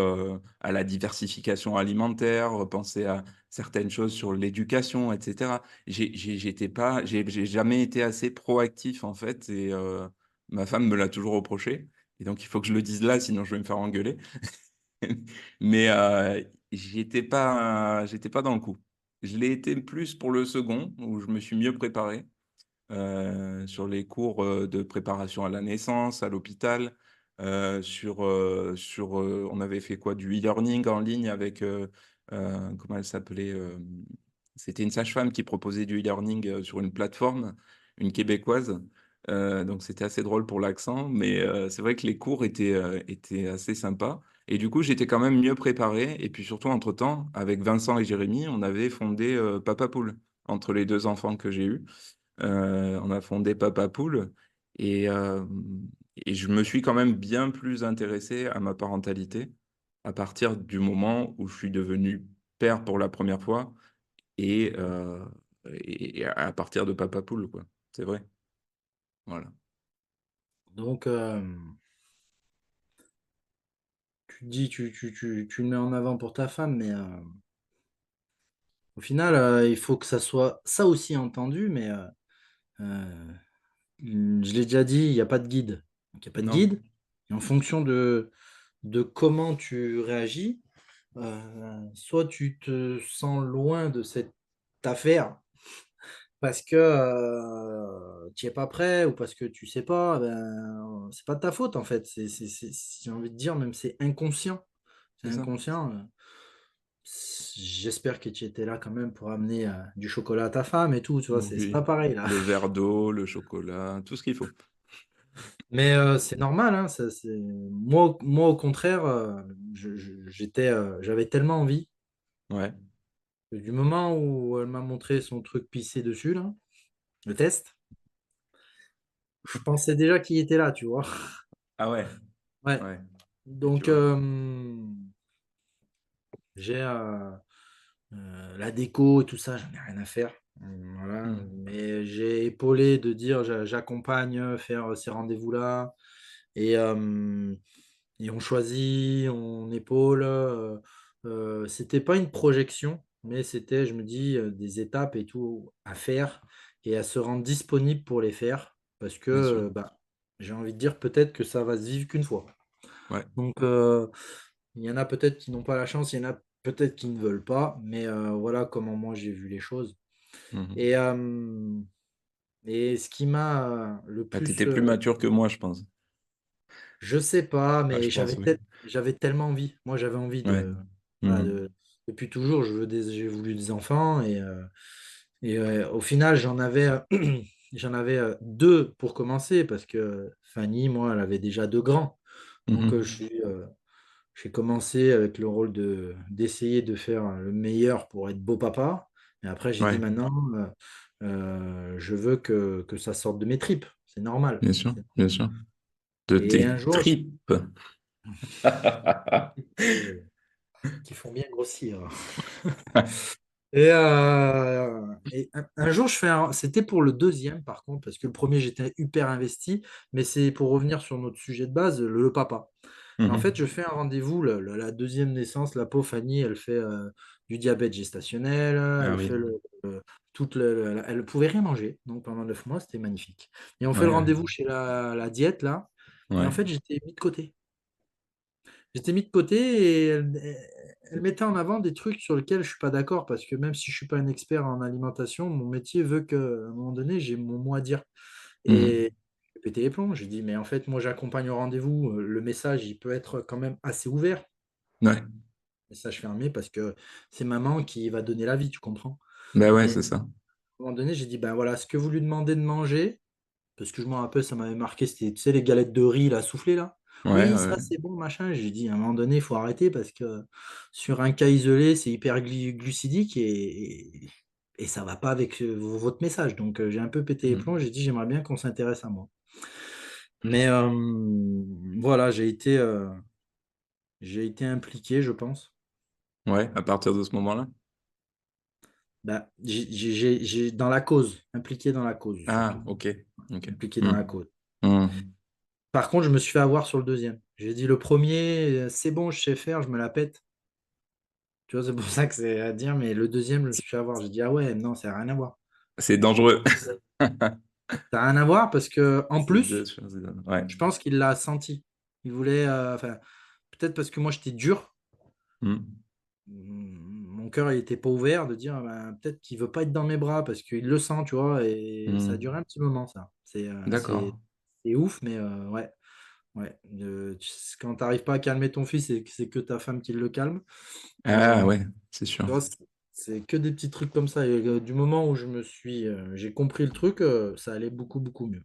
à la diversification alimentaire, penser à certaines choses sur l'éducation, etc. J'étais pas, j'ai jamais été assez proactif en fait, et ma femme me l'a toujours reproché. Et donc il faut que je le dise là, sinon je vais me faire engueuler. Mais j'étais pas dans le coup. Je l'ai été plus pour le second, où je me suis mieux préparé sur les cours de préparation à la naissance, à l'hôpital, on avait fait quoi, du e-learning en ligne avec, comment elle s'appelait, c'était une sage-femme qui proposait du e-learning sur une plateforme, une québécoise. Donc c'était assez drôle pour l'accent, mais c'est vrai que les cours étaient assez sympas. Et du coup, j'étais quand même mieux préparé. Et puis surtout, entre-temps, avec Vincent et Jérémy, on avait fondé Papa Poule, entre les deux enfants que j'ai eus. On a fondé Papa Poule, et, euh, et je me suis quand même bien plus intéressé à ma parentalité à partir du moment où je suis devenu père pour la première fois, et, euh, et à partir de Papa Poule, quoi. C'est vrai. Voilà. Donc, tu dis, tu le mets en avant pour ta femme, mais au final, il faut que ça soit ça aussi entendu, mais euh, je l'ai déjà dit, il n'y a pas de guide. Donc, il n'y a pas de Non. guide. Et en fonction de comment tu réagis, soit tu te sens loin de cette affaire, parce que tu es pas prêt ou parce que tu sais pas, ben, c'est pas de ta faute en fait. J'ai envie de dire, même c'est inconscient. C'est C'est ça? inconscient. J'espère que tu étais là quand même pour amener du chocolat à ta femme et tout, tu vois, c'est pas Oui. pareil là. Le verre d'eau, le chocolat, tout ce qu'il faut. Mais c'est normal, hein, moi, au contraire, j'avais tellement envie Ouais. que du moment où elle m'a montré son truc pissé dessus, là, le test, je pensais déjà qu'il était là, tu vois. Ah ouais, Ouais. ouais, je Donc, vois. j'ai la déco et tout ça, j'en ai rien à faire. Voilà. Hmm. Mais j'ai épaulé de dire j'accompagne faire ces rendez-vous-là. Et, on choisit, on épaule. C'était pas une projection, mais c'était, je me dis, des étapes et tout à faire et à se rendre disponible pour les faire. Parce que Bien sûr. bah, j'ai envie de dire peut-être que ça va se vivre qu'une fois. Ouais. Donc, il y en a peut-être qui n'ont pas la chance, il y en a peut-être qui ne veulent pas, mais voilà comment moi j'ai vu les choses. Mhm. Et, ce qui m'a le Ah, plus, t'étais plus mature que moi, je pense. je sais pas, Ah, mais je pense, oui. j'avais tellement envie. Moi, j'avais envie Ouais. voilà, Mhm. depuis toujours, j'ai voulu des enfants et au final, j'en avais deux pour commencer parce que Fanny, moi, elle avait déjà deux grands. Donc, Mhm. j'ai commencé avec le rôle d'essayer de faire le meilleur pour être beau papa. Et après, j'ai dit Ouais, maintenant, je veux que ça sorte de mes tripes. C'est normal. bien sûr, bien sûr. De Et tes un jour, tripes. euh, qui font bien grossir. Et un jour, c'était pour le deuxième, par contre, parce que le premier, j'étais hyper investi, mais c'est pour revenir sur notre sujet de base, le papa. Et en fait, je Mhm. fais un rendez-vous, la deuxième naissance, la pauvre Fanny, elle fait du diabète gestationnel, Ah elle oui. fait elle pouvait rien manger, donc pendant 9 mois, c'était magnifique. Et on fait le Ouais, ouais. rendez-vous chez la diète, là, et en Ouais. fait, j'étais mis de côté. J'étais mis de côté et elle mettait en avant des trucs sur lesquels je suis pas d'accord parce que même si je suis pas un expert en alimentation, mon métier veut qu'à un moment donné, j'ai mon mot à dire. Et Mhm. j'ai pété les plombs. J'ai dit, mais en fait, moi, j'accompagne au rendez-vous. Le message, il peut être quand même assez ouvert. Ouais. Message fermé parce que c'est maman qui va donner la vie, tu comprends? Ben ouais, Et à c'est ça. un moment donné, j'ai dit, ben voilà, ce que vous lui demandez de manger, parce que je m'en rappelle, ça m'avait marqué, c'était, tu sais, les galettes de riz, là, soufflées, là. Ouais, Oui, ça, ouais. c'est bon, machin. J'ai dit, à un moment donné, il faut arrêter parce que sur un cas isolé, c'est hyper glucidique et ça va pas avec votre message. Donc, j'ai un peu pété les plombs. Mhm. J'ai dit, j'aimerais bien qu'on s'intéresse à moi. Mais voilà, j'ai été impliqué, je pense. Ouais, à partir de ce moment-là. Bah, dans la cause, impliqué dans la cause, Ah, surtout. ok. Ok. Impliqué dans la Mhm. cause. Mhm. Par contre, je me suis fait avoir sur le deuxième. J'ai dit le premier, c'est bon, je sais faire, je me la pète. Tu vois, c'est pour ça que c'est à dire, mais le deuxième, je me suis fait avoir. J'ai dit, ah ouais, non, ça n'a rien à voir. C'est dangereux. Ça n'a rien à voir parce que, en C'est deux plus, choses. Ouais. je pense qu'il l'a senti. Il voulait, enfin, peut-être parce que moi, j'étais dur. Mhm. Mon cœur, il était pas ouvert de dire, ben, peut-être qu'il veut pas être dans mes bras parce qu'il le sent, tu vois, et ça a duré Mhm. un petit moment, ça. D'accord. C'est ouf, mais ouais. Ouais. Quand tu n'arrives pas à calmer ton fils, c'est que ta femme qui le calme. Et Ah ouais, c'est sûr. tu vois, c'est que des petits trucs comme ça. Et du moment où j'ai compris le truc, ça allait beaucoup, beaucoup mieux.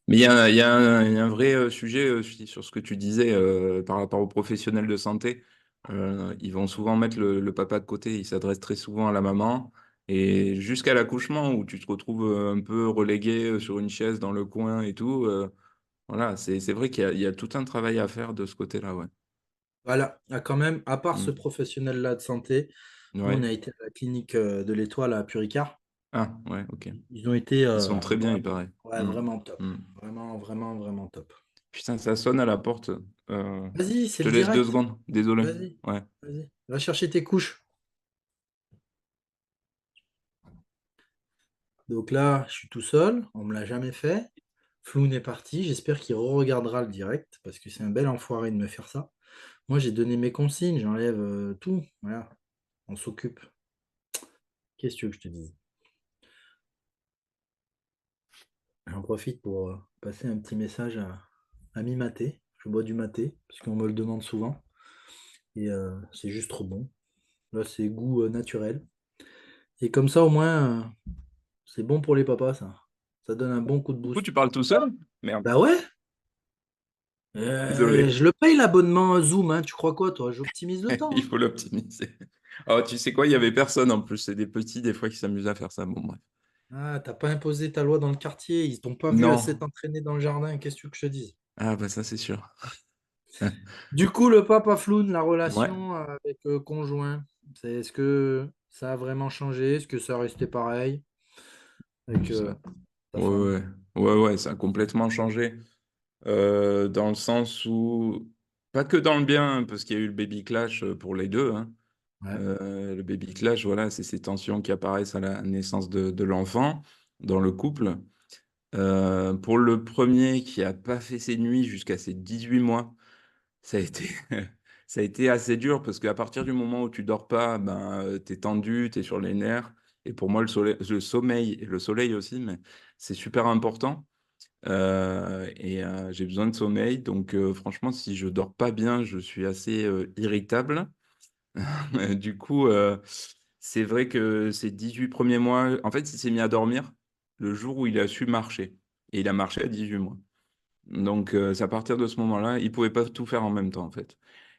Mais il y a un vrai sujet aussi sur ce que tu disais par rapport aux professionnels de santé. Ils vont souvent mettre le papa de côté, ils s'adressent très souvent à la maman. Et jusqu'à l'accouchement, où tu te retrouves un peu relégué sur une chaise dans le coin et tout, voilà, c'est vrai qu'il y a tout un travail à faire de ce côté-là, ouais. Voilà, ah, quand même, à part ce Mm. professionnel-là de santé, nous, on Ouais. a été à la clinique de l'Étoile à Puricard. Ah, ouais, ok. Ils ont été Ils sont très bien, il vraiment, paraît. ouais, Mm. vraiment top. Mm. Vraiment, vraiment, vraiment top. Putain, ça sonne à la porte. Vas-y, Je c'est te le laisse deux direct. secondes, désolé. Vas-y, Ouais. vas-y. Va chercher tes couches. Donc là, je suis tout seul, on me l'a jamais fait. Floun est parti, j'espère qu'il re-regardera le direct, parce que c'est un bel enfoiré de me faire ça. Moi, j'ai donné mes consignes, j'enlève tout. Voilà, on s'occupe. Qu'est-ce que tu veux que je te dise? J'en profite pour passer un petit message à mi-maté. Je bois du maté, parce qu'on me le demande souvent. Et c'est juste trop bon. Là, c'est goût naturel. Et comme ça, au moins, c'est bon pour les papas, ça. Ça donne un bon coup de Du coup, boost. tu parles tout seul? Merde, Bah ouais, désolé. je le paye l'abonnement Zoom, hein. Tu crois quoi, toi? J'optimise le temps, Il hein. faut l'optimiser. Oh, tu sais quoi, il y avait personne en plus. C'est des petits, des fois, qui s'amusent à faire ça. Bon, bref. Ah, t'as pas imposé ta loi dans le quartier. Ils t'ont pas vu assez Non. t'entraîner dans le jardin. Qu'est-ce que tu veux que je te dise? Ah, bah ça, c'est sûr. Du coup, le papa floune, la Ouais, relation avec conjoint, est-ce que ça a vraiment changé? Est-ce que ça a resté pareil avec ça. ta Ouais, femme? ouais. Ouais, ouais, ça a complètement changé. Dans le sens où, pas que dans le bien, hein, parce qu'il y a eu le baby clash pour les deux, hein. Ouais. Le baby clash, voilà, c'est ces tensions qui apparaissent à la naissance de l'enfant dans le couple. Pour le premier qui a pas fait ses nuits jusqu'à ses 18 mois, ça a été, ça a été assez dur parce qu'à partir du moment où tu dors pas, ben, t'es tendu, t'es sur les nerfs. Et pour moi, le sommeil et le soleil aussi, mais c'est super important. J'ai besoin de sommeil. Donc, franchement, si je dors pas bien, je suis assez irritable. Du coup, c'est vrai que ces 18 premiers mois, en fait, il s'est mis à dormir le jour où il a su marcher. Et il a marché à 18 mois. Donc, c'est à partir de ce moment-là, il pouvait pas tout faire en même temps, en fait.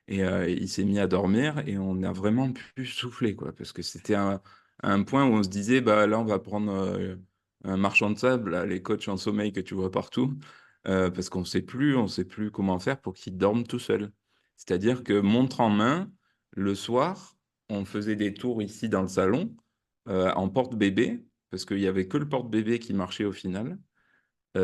Il s'est mis à dormir et on a vraiment pu souffler, quoi, parce que c'était un point où on se disait, bah là, on va prendre un marchand de sable, là, les coachs en sommeil que tu vois partout, parce on sait plus comment faire pour qu'il dorme tout seul. C'est-à-dire que montre en main, le soir, on faisait des tours ici dans le salon en porte-bébé, parce qu'il y avait que le porte-bébé qui marchait au final. Il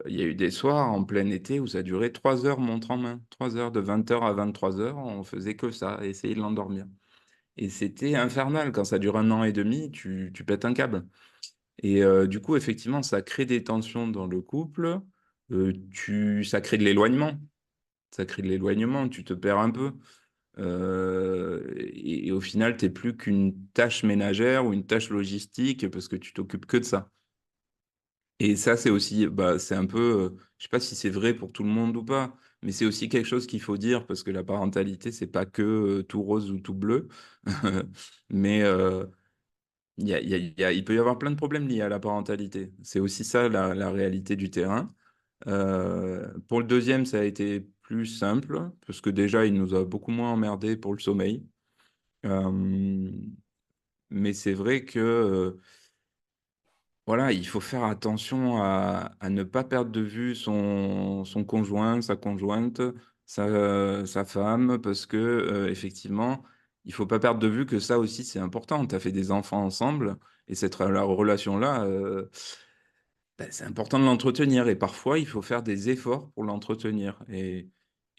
y a eu des soirs en plein été où ça durait 3 heures montre en main. 3 heures, de 20 heures à 23 heures, on faisait que ça, essayer de l'endormir. Et c'était infernal. Quand ça dure un an et demi, tu pètes un câble. Du coup, effectivement, ça crée des tensions dans le couple. Ça crée de l'éloignement. Ça crée de l'éloignement, tu te perds un peu. Et au final, t'es plus qu'une tâche ménagère ou une tâche logistique parce que tu t'occupes que de ça. Et ça, c'est aussi, bah, c'est un peu, je sais pas si c'est vrai pour tout le monde ou pas, mais c'est aussi quelque chose qu'il faut dire parce que la parentalité, c'est pas que tout rose ou tout bleu. Mais il peut y avoir plein de problèmes liés à la parentalité. C'est aussi ça la réalité du terrain. Pour le deuxième, ça a été plus simple parce que déjà, il nous a beaucoup moins emmerdé pour le sommeil. Euh, mais c'est vrai que voilà, il faut faire attention à ne pas perdre de vue son conjoint, sa conjointe, sa femme, parce que effectivement, il faut pas perdre de vue que ça aussi c'est important. Tu as fait des enfants ensemble et la relation-là, ben, c'est important de l'entretenir et parfois il faut faire des efforts pour l'entretenir. Et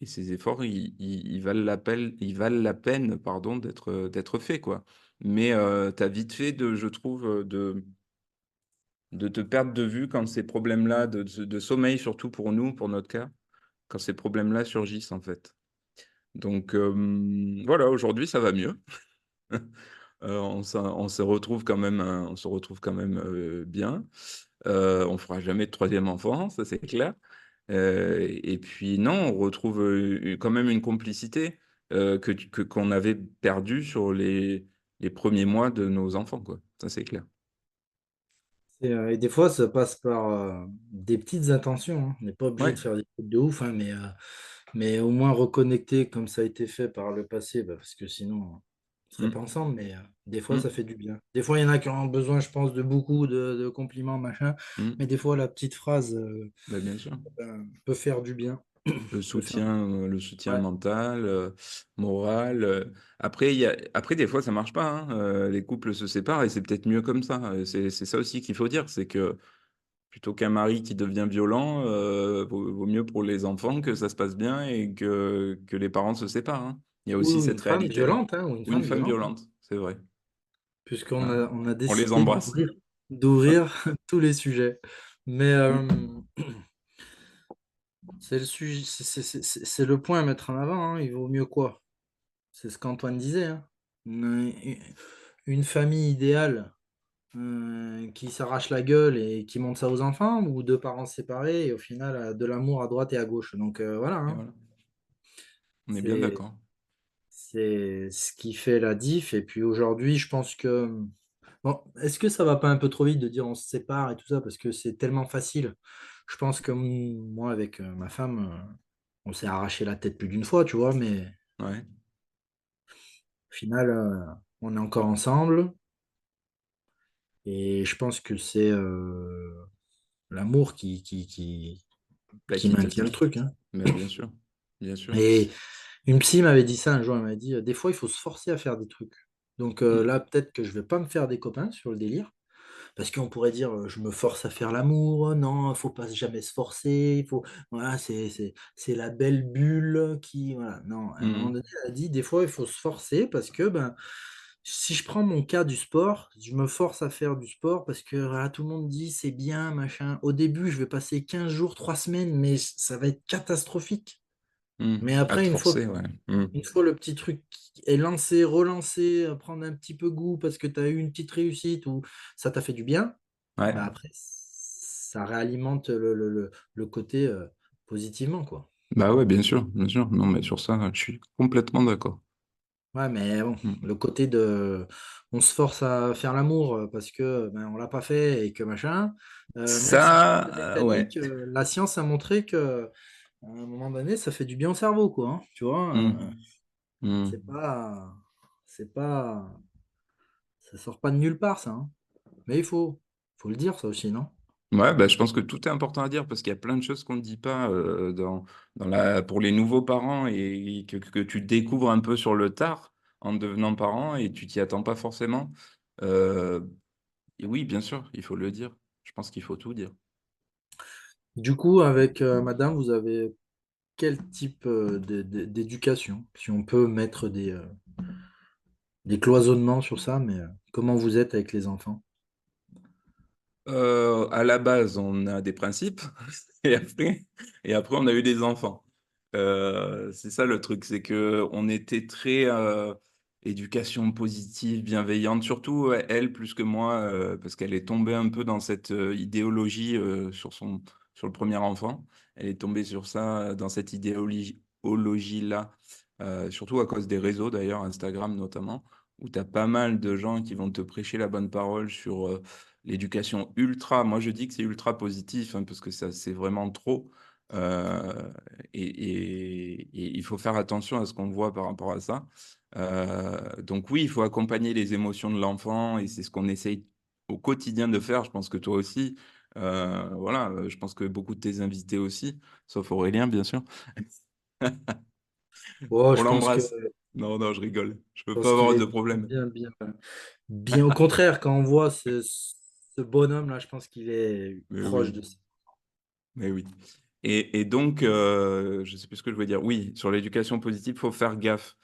ces efforts, ils valent la peine, pardon, d'être faits, quoi. Mais tu as vite fait je trouve, de te perdre de vue quand ces problèmes-là, de sommeil surtout pour nous, pour notre cas, quand ces problèmes-là surgissent en fait. Donc voilà, aujourd'hui ça va mieux. On se retrouve quand même, on se retrouve quand même bien. On fera jamais de troisième enfant, ça c'est clair. Et puis non, on retrouve quand même une complicité qu'on avait perdue sur les premiers mois de nos enfants, quoi. Ça c'est clair. Et des fois, ça passe par des petites intentions, hein. On n'est pas obligé de Ouais. faire des trucs de ouf, hein, mais au moins reconnecter comme ça a été fait par le passé, bah, parce que sinon, on ne serait pas Mm. ensemble. Mais des fois, ça Mm. fait du bien. Des fois, il y en a qui ont besoin, je pense, de beaucoup de compliments, machin. Mm. Mais des fois, la petite phrase Bah, bien sûr. peut faire du bien. Peut faire du Le soutien bien. Ouais. mental, moral. Après, après, des fois, ça marche pas, hein. Les couples se séparent et c'est peut-être mieux comme ça. C'est ça aussi qu'il faut dire, c'est que plutôt qu'un mari qui devient violent, vaut mieux pour les enfants que ça se passe bien et que les parents se séparent, hein. Il y a aussi Ou cette une femme réalité-là. violente, hein, ou une Ou une femme femme violente, hein, violente, c'est vrai. puisqu'Hein. on a On les décidé embrasse. d'ouvrir tous les sujets. Mais c'est le sujet, c'est le point à mettre en avant, hein. Il vaut mieux quoi? C'est ce qu'Antoine disait, hein. Une, une famille idéale, qui s'arrachent la gueule et qui montrent ça aux enfants, ou deux parents séparés et au final de l'amour à droite et à gauche. Donc voilà, Et hein. voilà, on est bien c'est d'accord. c'est ce qui fait la diff. Et puis aujourd'hui, je pense que bon, est-ce que ça va pas un peu trop vite de dire on se sépare et tout ça parce que c'est tellement facile. Je pense que moi avec ma femme, on s'est arraché la tête plus d'une fois, tu vois, mais Ouais, au final, on est encore ensemble et je pense que c'est l'amour bah, qui qui te maintient le tient. truc, hein. Mais bien sûr, bien sûr. Et une psy m'avait dit ça un jour, elle m'a dit, des fois, il faut se forcer à faire des trucs. Donc Mm, là, peut-être que je vais pas me faire des copains sur le délire, parce qu'on pourrait dire, je me force à faire l'amour, non, il faut pas jamais se forcer, il faut, voilà, c'est la belle bulle qui, voilà. Non, à un moment mm, donné, elle a dit, des fois, il faut se forcer, parce que, ben, si je prends mon cas du sport, je me force à faire du sport parce que voilà, tout le monde dit c'est bien, machin. Au début, je vais passer 15 jours, 3 semaines, mais ça va être catastrophique. mm. Mais À après, te forcer, ouais. Mm. une fois le petit truc est lancé, relancé, prendre un petit peu goût parce que tu as eu une petite réussite ou ça t'a fait du bien, Ouais. bah après, ça réalimente le côté positivement, quoi. Bah ouais, bien sûr, bien sûr. Non, mais sur ça, je suis complètement d'accord. Ouais, mais bon, Mm. le côté de on se force à faire l'amour parce que ben, on l'a pas fait et que machin, même si tu fais Ça, ouais. mécanique, la science a montré que à un moment donné, ça fait du bien au cerveau, quoi, hein, tu vois, Mm, c'est mm. pas, c'est pas, ça sort pas de nulle part, ça, hein. Mais faut le dire, ça aussi, non? Ouais, bah, je pense que tout est important à dire parce qu'il y a plein de choses qu'on ne dit pas pour les nouveaux parents et que tu découvres un peu sur le tard en devenant parent et tu t'y attends pas forcément. Euh, et oui, bien sûr, il faut le dire. Je pense qu'il faut tout dire. Du coup, avec madame, vous avez quel type d'éducation? Si on peut mettre des cloisonnements sur ça, mais comment vous êtes avec les enfants? À la base, on a des principes et après on a eu des enfants. C'est ça le truc, c'est que on était très éducation positive, bienveillante, surtout elle plus que moi, parce qu'elle est tombée un peu dans cette idéologie sur le premier enfant. Elle est tombée sur ça, dans cette idéologie-là, surtout à cause des réseaux d'ailleurs, Instagram notamment, où tu as pas mal de gens qui vont te prêcher la bonne parole sur l'éducation ultra, moi je dis que c'est ultra positif, hein, parce que ça c'est vraiment trop. Euh, et il faut faire attention à ce qu'on voit par rapport à ça. Donc oui, il faut accompagner les émotions de l'enfant et c'est ce qu'on essaye au quotidien de faire. Je pense que toi aussi, voilà, je pense que beaucoup de tes invités aussi, sauf Aurélien bien sûr. Oh, On l'embrasse. Non, non, je rigole. Je je peux pas pense qu'il avoir de est problème. bien, bien, bien. Au contraire, quand on voit ce bonhomme-là, je pense qu'il est Mais proche oui. de ça. Mais oui. Et donc, je sais plus ce que je voulais dire. Oui, sur l'éducation positive, il faut faire gaffe.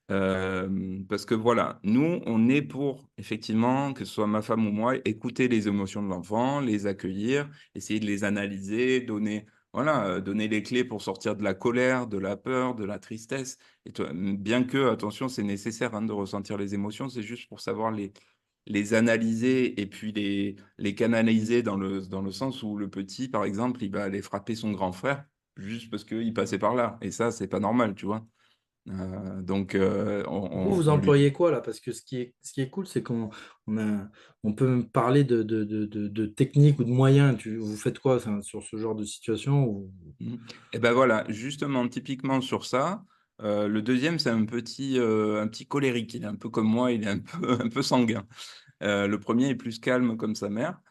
Parce que voilà, nous, on est pour, effectivement, que ce soit ma femme ou moi, écouter les émotions de l'enfant, les accueillir, essayer de les analyser, donner, voilà, donner les clés pour sortir de la colère, de la peur, de la tristesse. Et bien que, attention, c'est nécessaire hein, de ressentir les émotions, c'est juste pour savoir les analyser et puis les canaliser dans le sens où le petit, par exemple, il va aller frapper son grand frère juste parce qu'il passait par là. Et ça, c'est pas normal, tu vois. Donc, Vous, vous on lui... employez quoi là? Parce que ce qui est cool, c'est on peut parler de techniques ou de moyens. Vous faites quoi enfin, sur ce genre de situation Mhm. Et ben voilà, justement, typiquement sur ça, le deuxième, c'est un petit colérique. Il est un peu comme moi, il est un peu, un peu sanguin. Le premier est plus calme comme sa mère.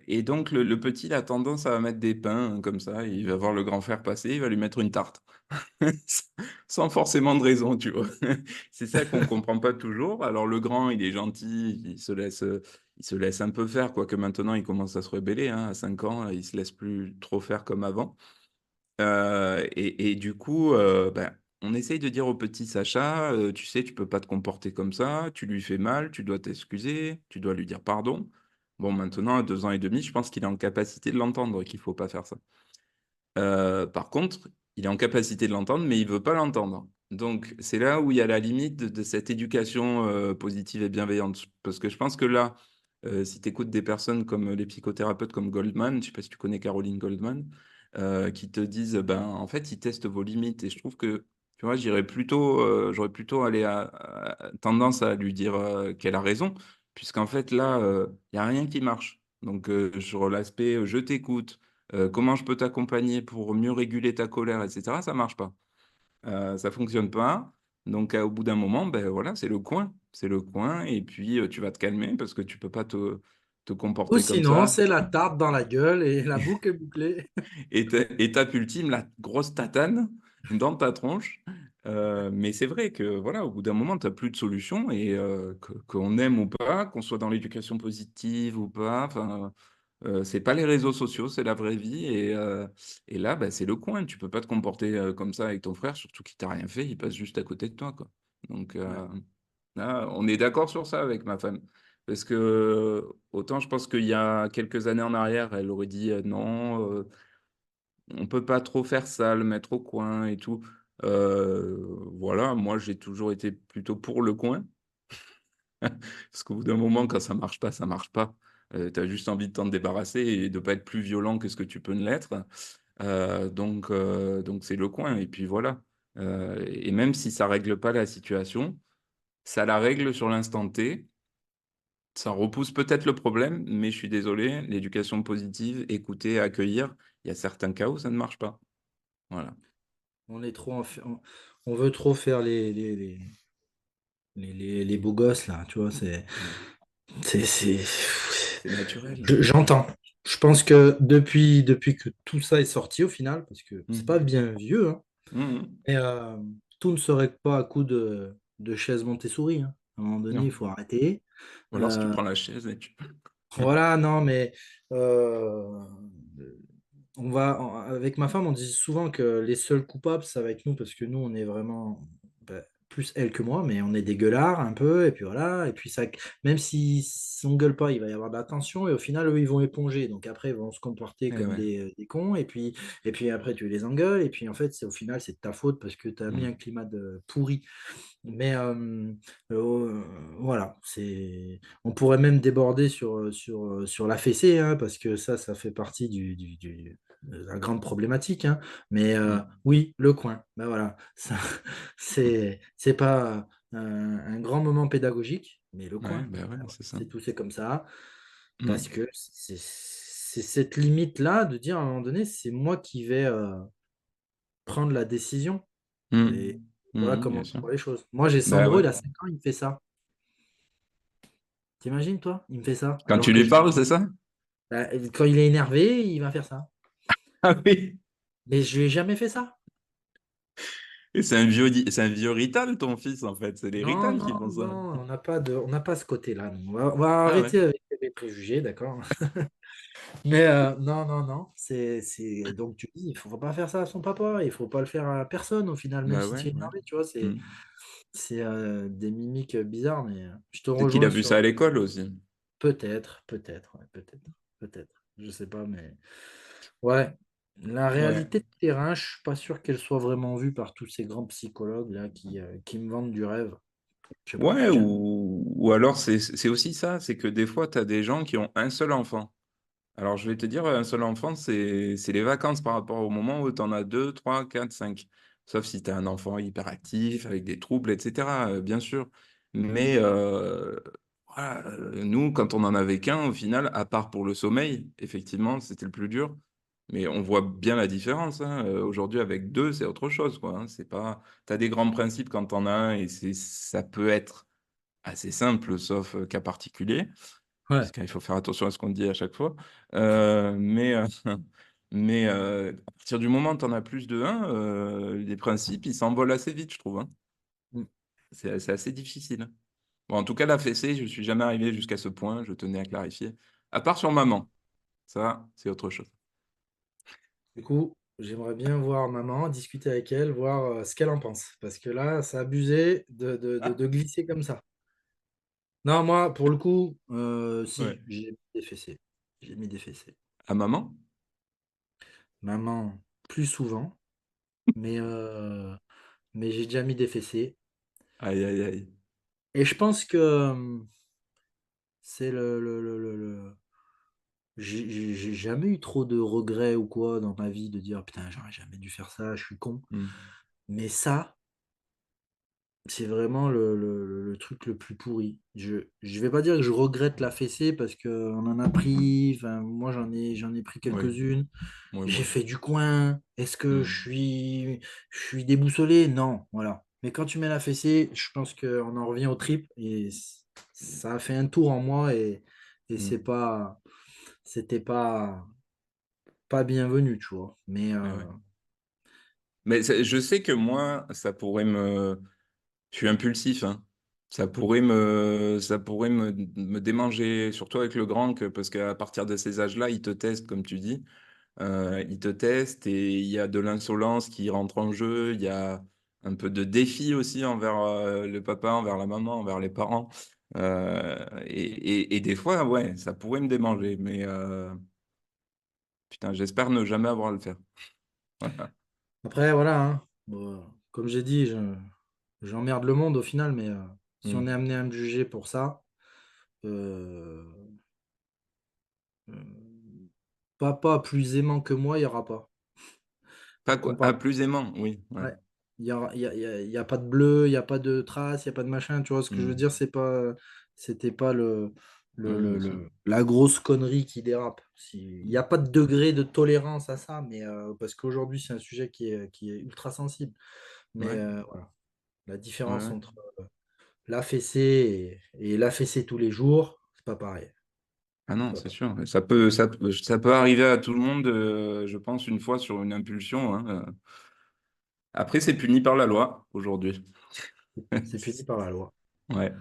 Et donc, le petit, il a tendance à mettre des pains comme ça. Il va voir le grand frère passer, il va lui mettre une tarte. Sans forcément de raison, tu vois. C'est ça qu'on comprend pas toujours. Alors, le grand, il est gentil, il se laisse un peu faire, quoique maintenant, il commence à se rebeller. Hein, à 5 ans, il se laisse plus trop faire comme avant. Et du coup, ben, on essaye de dire au petit Sacha, tu sais, tu peux pas te comporter comme ça, tu lui fais mal, tu dois t'excuser, tu dois lui dire pardon. Bon, maintenant, à 2 ans et demi, je pense qu'il est en capacité de l'entendre, qu'il faut pas faire ça. Par contre, il est en capacité de l'entendre, mais il veut pas l'entendre. Donc, c'est là où il y a la limite de cette éducation positive et bienveillante. Parce que je pense que là, si tu écoutes des personnes comme les psychothérapeutes comme Goldman, je ne sais pas si tu connais Caroline Goldman, qui te disent, ben, en fait, ils testent vos limites. Et je trouve que, tu vois, j'aurais plutôt tendance à lui dire qu'elle a raison, puisqu'en fait, là, il n'y a rien qui marche. Donc, sur l'aspect, je t'écoute, comment je peux t'accompagner pour mieux réguler ta colère, etc., ça marche pas. Ça fonctionne pas. Donc, au bout d'un moment, ben voilà, c'est le coin. C'est le coin. Et puis, tu vas te calmer parce que tu peux pas te Ou comporter comme sinon, ça. c'est la tarte dans la gueule et la boucle est bouclée. Étape ultime, la grosse tatane dans ta tronche. Mais c'est vrai que, voilà, au bout d'un moment, tu n'as plus de solution. Et qu'on aime ou pas, qu'on soit dans l'éducation positive ou pas, enfin, c'est pas les réseaux sociaux, c'est la vraie vie. Et là, bah, c'est le coin. Tu peux pas te comporter comme ça avec ton frère, surtout qu'il t'a rien fait, il passe juste à côté de toi, quoi. Donc Ouais. là, on est d'accord sur ça avec ma femme. Parce que autant je pense qu'il y a quelques années en arrière, elle aurait dit non, on peut pas trop faire ça, le mettre au coin et tout. Voilà, moi j'ai toujours été plutôt pour le coin. Parce qu'au bout d'un moment, quand ça marche pas, ça marche pas. Tu as juste envie de t'en débarrasser et de pas être plus violent que ce que tu peux ne l'être. Donc c'est le coin. Et puis voilà. Et même si ça règle pas la situation, ça la règle sur l'instant T. Ça repousse peut-être le problème, mais je suis désolé, l'éducation positive, écouter, accueillir, il y a certains cas où ça ne marche pas. Voilà. On est trop on veut trop faire les beaux gosses là, tu vois, Mm. c'est C'est naturel. j'entends. Je pense que depuis que tout ça est sorti au final, parce que c'est pas Mhm. bien vieux, hein, Mhm. mais tout ne se règle pas à coup de chaises Montessori, hein. À un moment donné, il Non. faut arrêter. Ou alors si tu Euh, prends la chaise et tu... voilà, non, mais euh, avec ma femme, on dit souvent que les seuls coupables, ça va être nous, parce que nous, on est vraiment, ben, plus elle que moi, mais on est des gueulards un peu, et puis voilà, et puis ça, même si on gueule pas, il va y avoir de la tension, et au final, eux, ils vont éponger, donc après, ils vont se comporter Eh comme ouais. des cons, et puis après, tu les engueules, et puis en fait, au final, c'est de ta faute, parce que tu as mis un Mm. climat de pourri. Mais voilà, on pourrait même déborder sur la fessée, hein, parce que ça fait partie de la grande problématique, hein. Mais Mm. oui, le coin, ben voilà, ça, c'est pas un grand moment pédagogique, mais le Ouais, coin, bah ouais, ben voilà, c'est ça. c'est tout, c'est comme ça, parce Mm. que c'est cette limite-là de dire à un moment donné, c'est moi qui vais prendre la décision. Et Mm. voilà Mm, comment bien je sûr. vois les choses. Moi, j'ai Bah Sandro, ouais. il a 5 ans, il me fait ça. T'imagines, toi? Il me fait ça. Quand Alors tu que lui parles, c'est ça? quand il est énervé, il va faire ça. Ah oui. Mais je lui ai jamais fait ça. Et c'est un vieux Rital, ton fils, en fait. C'est les Non, Rital non, qui font ça. non, on n'a pas ce côté-là, nous. On va Ah ouais. arrêter avec les préjugés, d'accord? Mais non, non, non. Donc tu dis, il faut pas faire ça à son papa, il faut pas le faire à personne au final, même Bah si ouais, tu es ouais. énervé, tu vois, c'est Mm. c'est des mimiques bizarres, mais je te Peut-être qu'il a rejoins vu ça sur à l'école aussi. peut-être, ouais, peut-être. Je sais pas, mais ouais, la Ouais. réalité de terrain, je suis pas sûr qu'elle soit vraiment vue par tous ces grands psychologues là qui me vendent du rêve. Je sais pas. Ouais, ou alors c'est aussi ça, c'est que des fois, tu as des gens qui ont un seul enfant. Alors, je vais te dire, un seul enfant, c'est les vacances par rapport au moment où tu en as deux, trois, quatre, cinq. Sauf si tu as un enfant hyperactif, avec des troubles, etc., bien sûr. Mais voilà, nous, quand on en avait qu'un, au final, à part pour le sommeil, effectivement, c'était le plus dur. Mais on voit bien la différence, hein. Aujourd'hui, avec deux, c'est autre chose, quoi, hein. C'est pas... Tu as des grands principes quand tu en as un, et ça peut être assez simple, sauf cas particulier Ouais, puisqu'il faut faire attention à ce qu'on dit à chaque fois. Mais, mais à partir du moment où tu en as plus de un, les principes, ils s'envolent assez vite, je trouve, hein. mm. C'est assez difficile. Bon, en tout cas, la fessée, je ne suis jamais arrivé jusqu'à ce point, je tenais à clarifier. À part sur maman, ça, c'est autre chose. Du coup, j'aimerais bien voir maman, discuter avec elle, voir ce qu'elle en pense, parce que là, ça a abusé Ah, de glisser comme ça. Non, moi, pour le coup, ouais. si, j'ai mis des fessées. J'ai mis des fessées. À maman? Maman, plus souvent, mais mais j'ai déjà mis des fessées. Aïe, aïe, aïe. Et je pense que c'est j'ai jamais eu trop de regrets ou quoi dans ma vie de dire putain, j'aurais jamais dû faire ça, je suis con. Hmm. Mais ça, c'est vraiment le truc le plus pourri. Je vais pas dire que je regrette la fessée parce qu'on en a pris, enfin, moi j'en ai pris Oui, quelques-unes. oui, moi J'ai fait aussi. du coin. Est-ce que Hmm. je suis déboussolé? Non, voilà. Mais quand tu mets la fessée, je pense qu'on en revient au trip et ça a fait un tour en moi et Hmm. c'était pas bienvenu, tu vois. Mais Ouais, ouais. Mais je sais que moi, ça pourrait me... Je suis impulsif, hein. Ça pourrait me démanger, surtout avec le grand, parce qu'à partir de ces âges-là, ils te testent, comme tu dis. Ils te testent et il y a de l'insolence qui rentre en jeu. Il y a un peu de défi aussi envers le papa, envers la maman, envers les parents. Et des fois, ouais, ça pourrait me démanger. Mais putain, j'espère ne jamais avoir à le faire. Voilà. après, voilà, hein. Bon, comme j'ai dit, j'emmerde le monde au final, mais si on est Hmm. amené à me juger pour ça, euh, euh, papa plus aimant que moi, il n'y aura pas. Pas Donc on quoi? parle. Ah, plus aimant, oui. Ouais. Ouais. Il y a pas de bleu, il n'y a pas de traces, il n'y a pas de machin. Tu vois ce que je veux Hmm. dire? C'était pas Ouais, bien sûr. la grosse connerie qui dérape. Il n'y a pas de degré de tolérance à ça, mais parce qu'aujourd'hui, c'est un sujet qui est ultra sensible. Mais Ouais, voilà, la ouais, différence ouais. entre la fessée et la fessée tous les jours, c'est pas pareil. Ah C'est non, pas c'est pareil. sûr. Ça peut arriver à tout le monde, je pense, une fois sur une impulsion, hein. Après, c'est puni par la loi aujourd'hui. C'est puni par la loi. Ouais.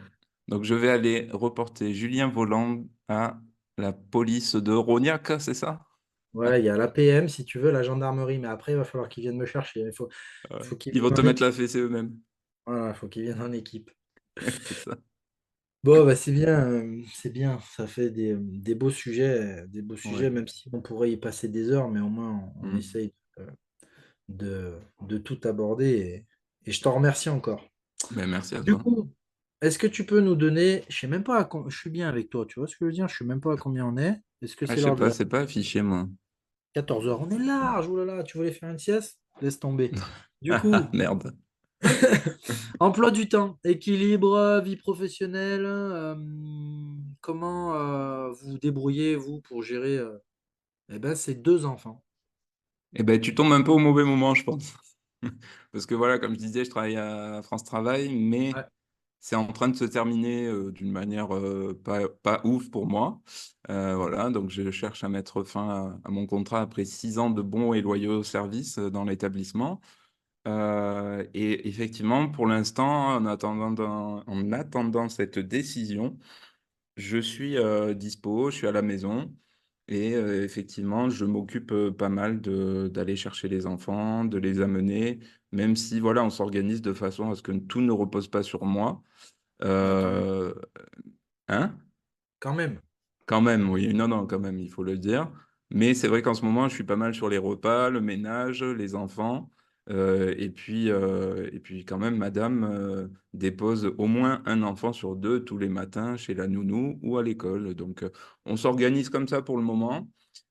Donc, je vais aller reporter Julien Voland à la police de Rognac, c'est ça? Ouais, il y a l'APM si tu veux, la gendarmerie, mais après, il va falloir qu'ils viennent me chercher. Ouais. Faut qu'ils Ils vont viennent te en mettre équipe. la fessée eux-mêmes. Voilà, faut qu'ils viennent en équipe. C'est ça. Bon, bah, c'est bien. Ça fait des beaux sujets, Ouais. même si on pourrait y passer des heures, mais au moins on Mm. essaye de tout aborder. Et je t'en remercie encore. Ben, merci à Du toi. coup, est-ce que tu peux nous donner, je sais même pas, je suis bien avec toi, tu vois ce que je veux dire? Je sais même pas à combien on est. Est-ce que Ah, c'est je sais l'heure de pas, la c'est pas affiché, moi. 14 heures? On est large, oh là là, tu voulais faire une sieste? Laisse tomber. Du Ah, coup, merde. emploi du temps, équilibre, vie professionnelle, comment vous vous débrouillez, vous, pour gérer eh ben, ces deux enfants? Eh ben, tu tombes un peu au mauvais moment, je pense. Parce que voilà, comme je disais, je travaille à France Travail, mais Ouais, c'est en train de se terminer d'une manière pas ouf pour moi. Voilà, donc je cherche à mettre fin à mon contrat après 6 ans de bons et loyaux services dans l'établissement. Et effectivement, pour l'instant, en attendant cette décision, je suis dispo, je suis à la maison. Et effectivement, je m'occupe pas mal d'aller chercher les enfants, de les amener, même si voilà, on s'organise de façon à ce que tout ne repose pas sur moi. ouais, Euh, hein? quand même. Quand même, oui. Non, non, quand même, il faut le dire. Mais c'est vrai qu'en ce moment, je suis pas mal sur les repas, le ménage, les enfants. Et puis quand même, madame dépose au moins un enfant sur deux tous les matins chez la nounou ou à l'école. Donc, on s'organise comme ça pour le moment.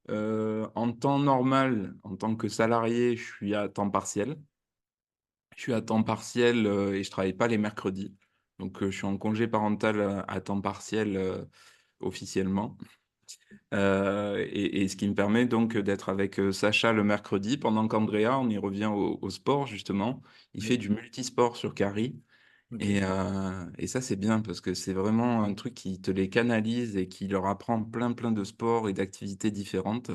En temps normal, en tant que salarié, je suis à temps partiel. Je suis à temps partiel et je travaille pas les mercredis. Donc, je suis en congé parental à temps partiel officiellement. Et ce qui me permet donc d'être avec Sacha le mercredi, pendant qu'Andrea, on y revient au sport justement. Il fait Oui, du multisport sur Carrie. ok. Et ça, c'est bien parce que c'est vraiment un truc qui te les canalise et qui leur apprend plein, plein de sports et d'activités différentes.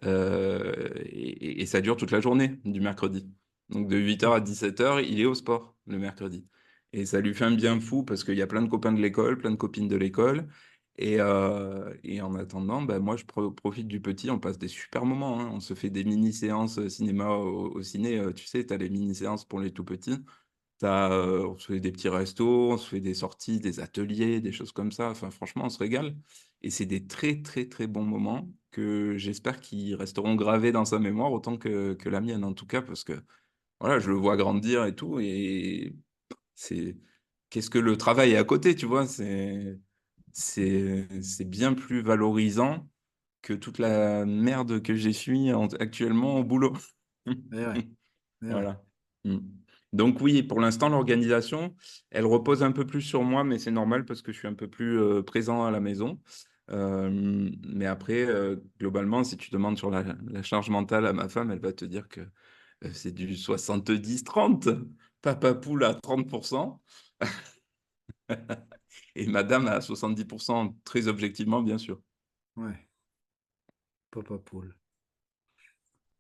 Et ça dure toute la journée du mercredi. Donc de 8 heures à 17 heures, il est au sport le mercredi. Et ça lui fait un bien fou parce qu'il y a plein de copains de l'école, plein de copines de l'école. Et en attendant, bah, moi, je profite du petit. On passe des super moments, hein. On se fait des mini-séances cinéma au ciné. Tu sais, tu as les mini-séances pour les tout petits. On se fait des petits restos, on se fait des sorties, des ateliers, des choses comme ça. Enfin, franchement, on se régale. Et c'est des très, très, très bons moments que j'espère qu'ils resteront gravés dans sa mémoire autant que la mienne, en tout cas, parce que voilà, je le vois grandir et tout, et c'est qu'est-ce que le travail est à côté, tu vois, c'est bien plus valorisant que toute la merde que j'essuie actuellement au boulot. Eh ouais, eh ouais. Voilà. Mm. Donc oui, pour l'instant, l'organisation, elle repose un peu plus sur moi, mais c'est normal parce que je suis un peu plus présent à la maison. Mais après, globalement, si tu demandes sur la charge mentale à ma femme, elle va te dire que c'est du 70-30. Papa poule à 30% et madame à 70%, très objectivement, bien sûr. Ouais, papa poule.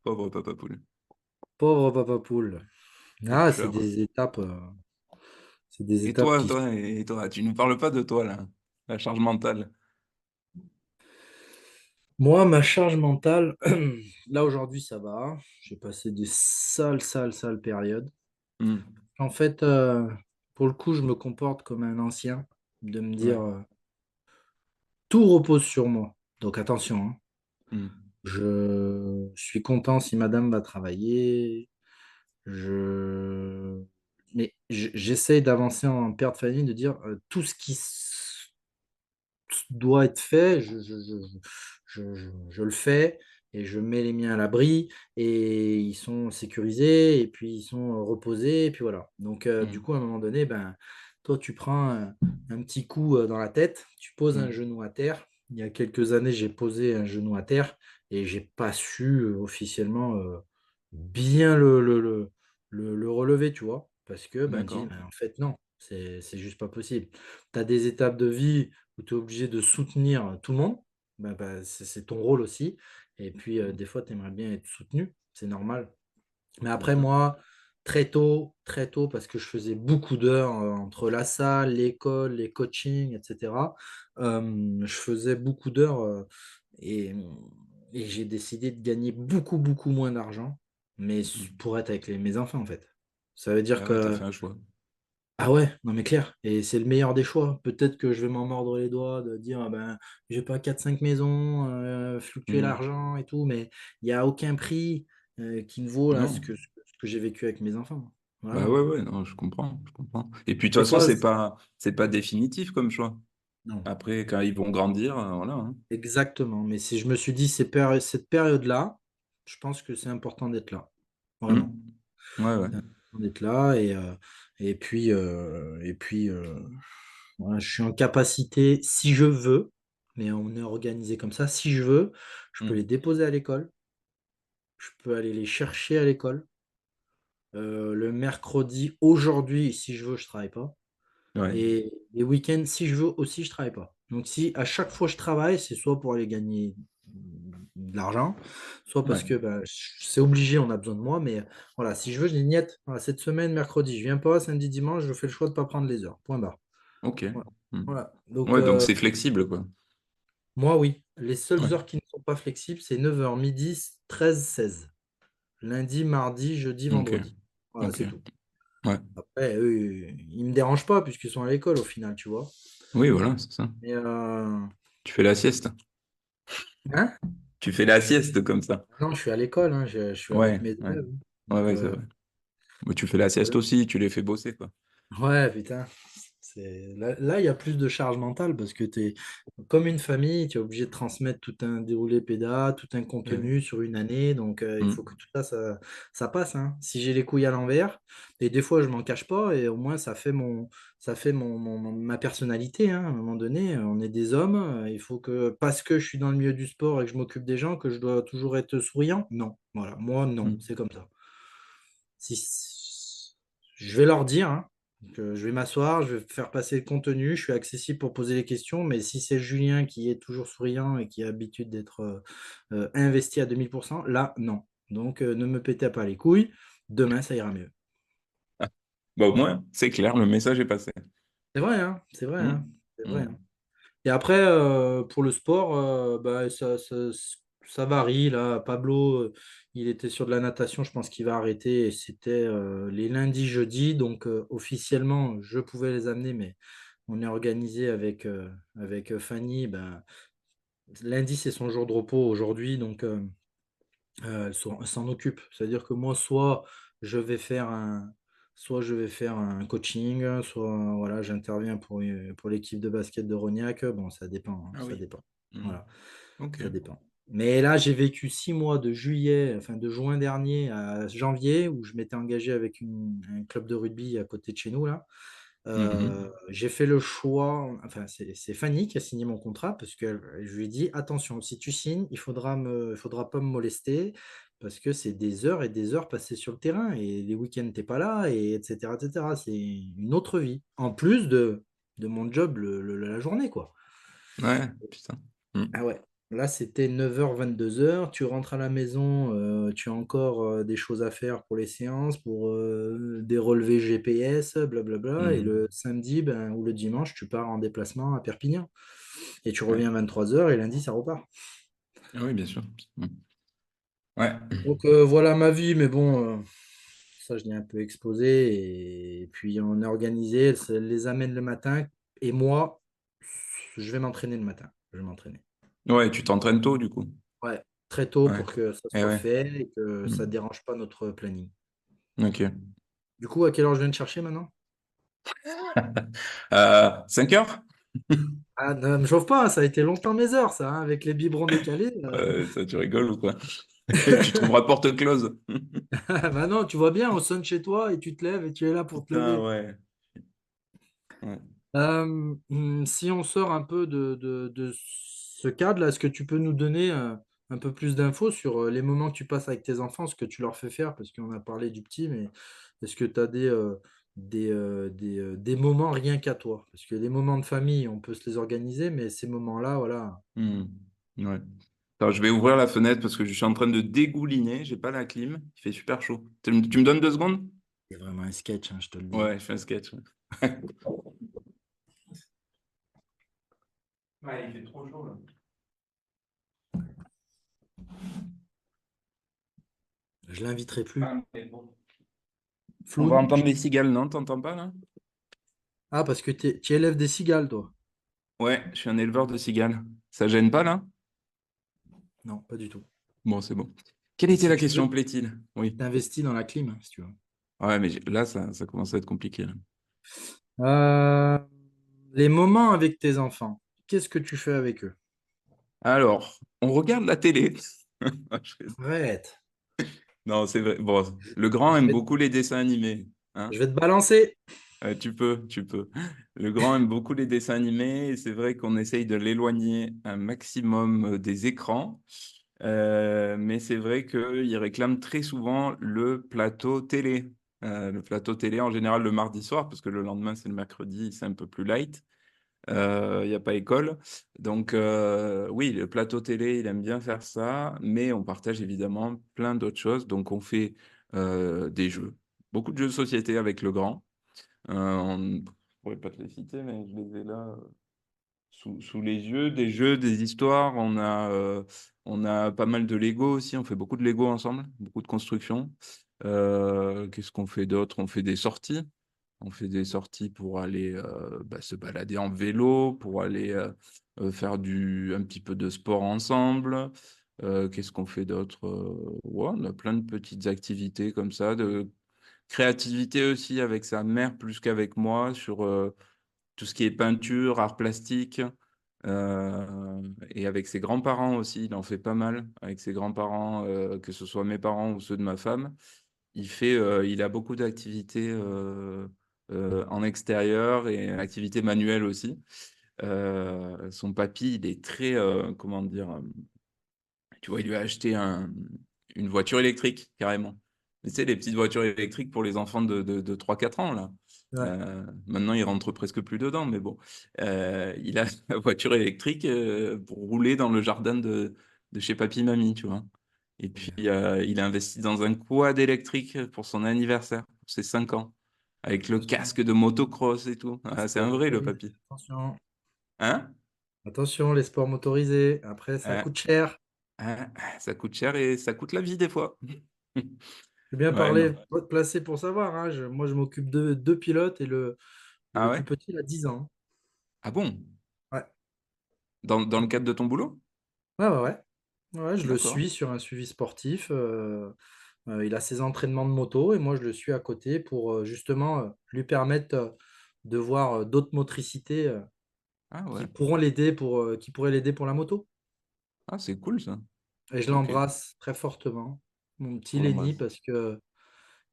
Pauvre papa poule. Pauvre papa poule. Il Ah, pleure. c'est des Et étapes toi, qui sont. toi, tu ne parles pas de toi, là, la charge mentale. Moi, ma charge mentale, là aujourd'hui, ça va. J'ai passé des sales périodes. Hmm. En fait, pour le coup, je me comporte comme un ancien, de me dire Ouais. tout repose sur moi. Donc attention, hein. Hmm. Je suis content si madame va travailler. Je... Mais j'essaye d'avancer en père de famille, de dire tout ce qui doit être fait, je le fais et je mets les miens à l'abri et ils sont sécurisés et puis ils sont reposés et puis voilà. Donc du Hmm. coup, à un moment donné, ben, toi, tu prends un petit coup dans la tête, tu poses un Hmm. genou à terre. Il y a quelques années, j'ai posé un genou à terre et j'ai pas su officiellement bien le relever, tu vois, parce que ben, dis, D'accord. ben, en fait, non, c'est juste pas possible. Tu as des étapes de vie où tu es obligé de soutenir tout le monde, c'est ton rôle aussi. Et puis, des fois, tu aimerais bien être soutenu, c'est normal. Mais après, D'accord. moi, très tôt, parce que je faisais beaucoup d'heures entre la salle, l'école, les coachings, etc., je faisais beaucoup d'heures et, et j'ai décidé de gagner beaucoup moins d'argent, mais Hmm. pour être avec mes enfants, en fait. Ça veut dire Ah ouais, t'as que fait un choix. ah ouais, non mais clair, et c'est le meilleur des choix. Peut-être que je vais m'en mordre les doigts de dire, ah ben, j'ai pas quatre cinq maisons, fluctuer Hmm. l'argent et tout, mais il n'y a aucun prix qui ne vaut là, Non. ce que j'ai vécu avec mes enfants. Bah Voilà. ouais, ouais, non, je comprends, je comprends. Et puis de toute Des façon, fois, c'est pas définitif comme choix. non, Après, quand ils vont grandir, voilà, hein. exactement. Mais si je me suis dit, cette période-là, je pense que c'est important d'être là. Vraiment. Hmm. Ouais, ouais. C'est important d'être là et puis voilà, je suis en capacité, si je veux, mais on est organisé comme ça, si je veux, je peux les Hmm. déposer à l'école, je peux aller les chercher à l'école. Le mercredi, aujourd'hui, si je veux, je travaille pas. Ouais. Et les week-ends, si je veux aussi, je travaille pas. Donc si à chaque fois je travaille, c'est soit pour aller gagner de l'argent, soit parce Ouais. que c'est obligé, on a besoin de moi. Mais voilà, si je veux, je dis niet. Voilà, cette semaine, mercredi, je viens pas, samedi, dimanche, je fais le choix de pas prendre les heures. Point barre. Ok. Voilà. Hmm. Voilà. Donc, Ouais, donc c'est flexible, quoi. moi, oui. Les seules Ouais. heures qui ne sont pas flexibles, c'est 9h, midi, 13, 16. Lundi, mardi, jeudi, Ok. vendredi. Voilà, Ok. c'est tout. Ouais. Après, eux, ils me dérangent pas puisqu'ils sont à l'école au final, tu vois. Oui, voilà, c'est ça. Mais, Tu fais la sieste. hein? Tu fais la sieste comme ça. Non, je suis à l'école, hein, je suis avec Ouais, mes ouais. élèves. Ouais, Donc, ouais, c'est vrai. Mais tu fais la sieste aussi, tu les fais bosser, quoi. ouais, putain. Là, il y a plus de charge mentale parce que tu es comme une famille, tu es obligé de transmettre tout un déroulé PEDA, tout un Eh oui. contenu sur une année. Donc, il faut que Hmm. tout ça, ça passe, hein. Si j'ai les couilles à l'envers, et des fois, je m'en cache pas, et au moins, ça fait ma personnalité, hein. À un moment donné, on est des hommes. Il faut que, parce que je suis dans le milieu du sport et que je m'occupe des gens, que je dois toujours être souriant. Non, voilà. Moi, non, Hmm. c'est comme ça. Je vais leur dire, hein, que je vais m'asseoir, je vais faire passer le contenu, je suis accessible pour poser les questions, mais si c'est Julien qui est toujours souriant et qui a l'habitude d'être investi à 2000%, là, non. Donc, ne me pétez pas les couilles, demain, ça ira mieux. Bah, au moins, c'est clair, le message est passé. C'est vrai, hein, c'est vrai, hein, Hmm. c'est vrai, Hmm. hein. Et après, pour le sport, ça varie. Là, Pablo, il était sur de la natation, je pense qu'il va arrêter. Et c'était les lundis, jeudis. Donc, officiellement, je pouvais les amener, mais on est organisé avec Fanny. Ben, lundi, c'est son jour de repos aujourd'hui. Donc, Elle s'en occupe. C'est-à-dire que moi, soit je vais faire un coaching, soit voilà, j'interviens pour l'équipe de basket de Rognac. Bon, ça dépend, hein, Ah ça oui. dépend. Hmm. Voilà, Ok. ça dépend. Mais là, j'ai vécu 6 mois de juillet, enfin de juin dernier à janvier, où je m'étais engagé avec un club de rugby à côté de chez nous, là. Mhm. J'ai fait le choix, enfin c'est Fanny qui a signé mon contrat parce que je lui ai dit attention, si tu signes, il faudra pas me molester parce que c'est des heures et des heures passées sur le terrain et les week-ends t'es pas là et etc etc. C'est une autre vie en plus de mon job la journée quoi. Ouais, putain. Hmm. Ah ouais. Là, c'était 9h, 22h. Tu rentres à la maison, tu as encore des choses à faire pour les séances, pour des relevés GPS, blablabla. Et le Hmm. samedi ou le dimanche, tu pars en déplacement à Perpignan. Et tu Ouais. reviens à 23h et lundi, ça repart. Ah oui, bien sûr. Hmm. Ouais. Donc voilà ma vie, mais bon, ça, je l'ai un peu exposé. Et puis, on est organisé, elle les amène le matin. Et moi, je vais m'entraîner le matin. Je vais m'entraîner. Ouais, tu t'entraînes tôt, du coup. Ouais, très tôt Ouais. pour que ça Eh soit ouais. fait et que ça Hmm. ne dérange pas notre planning. Ok. Du coup, à quelle heure je viens de chercher maintenant? 5 heures? Ah, ne me chauffe pas, ça a été longtemps mes heures, ça, hein, avec les biberons décalés. Ça, tu rigoles ou quoi? Tu trouveras porte close. Bah non, tu vois bien, on sonne chez toi et tu te lèves et tu es là pour te Putain, lever. ouais. Ouais. Si on sort un peu de ce cadre-là, est-ce que tu peux nous donner un peu plus d'infos sur les moments que tu passes avec tes enfants, ce que tu leur fais faire, parce qu'on a parlé du petit, mais est-ce que tu as des moments rien qu'à toi? Parce que les moments de famille, on peut se les organiser, mais ces moments-là, voilà, Hmm. Ouais. Attends, je vais ouvrir la fenêtre parce que je suis en train de dégouliner. J'ai pas la clim. Il fait super chaud. Tu me donnes 2 secondes? c'est vraiment un sketch, hein, je te le dis. Ouais, je fais un sketch. Ouais, ouais, il fait trop chaud là. Je l'inviterai plus. Ah, mais bon. On va Floun. entendre les cigales, non? T'entends pas là? Ah, parce que tu élèves des cigales, toi. Ouais, je suis un éleveur de cigales. Ça gêne pas là? Non, pas du tout. Bon, c'est bon. Quelle Mais était si la tu question, veux, plaît-il? Oui. t'investis dans la clim, hein, si tu veux. Ouais, mais là, ça commence à être compliqué là. Euh, les moments avec tes enfants, qu'est-ce que tu fais avec eux? Alors, on regarde la télé. Arrête. Non, c'est vrai. Bon, le grand Je aime vais, beaucoup les dessins animés, hein. je vais te balancer. Tu peux, tu peux. Le grand aime beaucoup les dessins animés et c'est vrai qu'on essaye de l'éloigner un maximum des écrans. Mais c'est vrai qu'il réclame très souvent le plateau télé. Le plateau télé en général le mardi soir, parce que le lendemain c'est le mercredi, c'est un peu plus light. Il n'y a pas école. Donc oui, le plateau télé, il aime bien faire ça, mais on partage évidemment plein d'autres choses. Donc on fait des jeux, beaucoup de jeux de société avec le grand. On ne pourrait pas te les citer, mais je les ai là sous les yeux. Des jeux, des histoires. On a pas mal de Lego aussi. On fait beaucoup de Lego ensemble, beaucoup de construction. Qu'est-ce qu'on fait d'autre? On fait des sorties. On fait des sorties pour aller se balader en vélo, pour aller faire un petit peu de sport ensemble. Qu'est-ce qu'on fait d'autre? Ouais, on a plein de petites activités comme ça, de créativité aussi avec sa mère plus qu'avec moi sur tout ce qui est peinture, art plastique. Et avec ses grands-parents aussi, il en fait pas mal. Avec ses grands-parents, que ce soit mes parents ou ceux de ma femme. Il a beaucoup d'activités en extérieur et activités manuelles aussi. Son papy, il est très, comment dire, tu vois, il lui a acheté une voiture électrique, carrément. Tu sais, les petites voitures électriques pour les enfants de 3-4 ans, là. Ouais, Maintenant, il rentre presque plus dedans, mais bon. Il a la voiture électrique pour rouler dans le jardin de chez papy-mamie, tu vois. Et c'est puis, bien. il a investi dans un quad électrique pour son anniversaire, pour ses 5 ans, avec le Attention, casque de motocross et tout. les Ah, c'est sports un vrai, le motorisés. papy. Attention, Hein? attention, les sports motorisés. Après, ça Hein? coûte cher. Hein? Ça coûte cher et ça coûte la vie des fois. Je vais bien Ouais, parler, non. placé pour savoir, hein. Moi, je m'occupe de deux pilotes et Ah le ouais? plus petit, il a 10 ans. Ah bon? Ouais, Dans le cadre de ton boulot? ouais, ouais, ouais. Ouais, je le D'accord. suis sur un suivi sportif. Il a ses entraînements de moto et moi, je le suis à côté pour justement lui permettre de voir d'autres motricités Ah qui ouais. pourront l'aider qui pourraient l'aider pour la moto. Ah, c'est cool ça. Et je Ok. l'embrasse très fortement, mon petit On Lenny, l'embrasse. parce que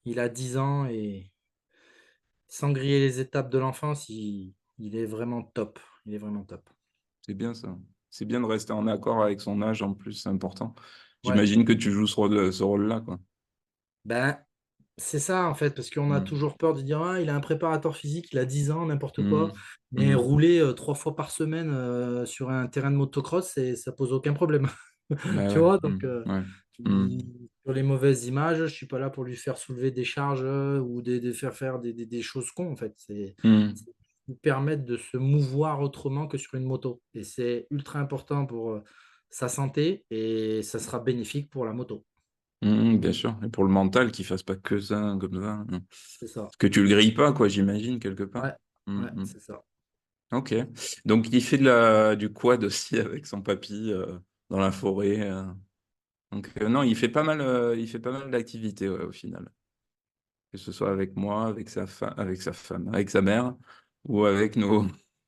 il a 10 ans et sans griller les étapes de l'enfance, il est vraiment top. Il est vraiment top. C'est bien ça. C'est bien de rester en accord avec son âge en plus, c'est important. Ouais. J'imagine que tu joues ce rôle-là, quoi. Ben, c'est ça en fait, parce qu'on a Mm. toujours peur de dire ah, il a un préparateur physique, il a 10 ans, n'importe quoi. Mm. Mais Mm. rouler 3 fois par semaine sur un terrain de motocross, ça pose aucun problème. Bah Tu ouais. vois, Mm. donc Ouais. Mm. sur les mauvaises images, je suis pas là pour lui faire soulever des charges ou de faire faire des choses cons en fait. Mm. C'est lui permettre de se mouvoir autrement que sur une moto. Et c'est ultra important pour sa santé et ça sera bénéfique pour la moto. Bien sûr. Et pour le mental, qu'il fasse pas que ça, comme ça. Mm. C'est ça. Que tu le grilles pas, quoi, j'imagine, quelque part. Ouais, Mm. ouais, Mm. c'est ça. Ok. Donc, il fait du quad aussi avec son papy dans la forêt. Donc, non, il fait pas mal d'activités, ouais, au final. Que ce soit avec moi, avec sa femme, avec sa mère, ou avec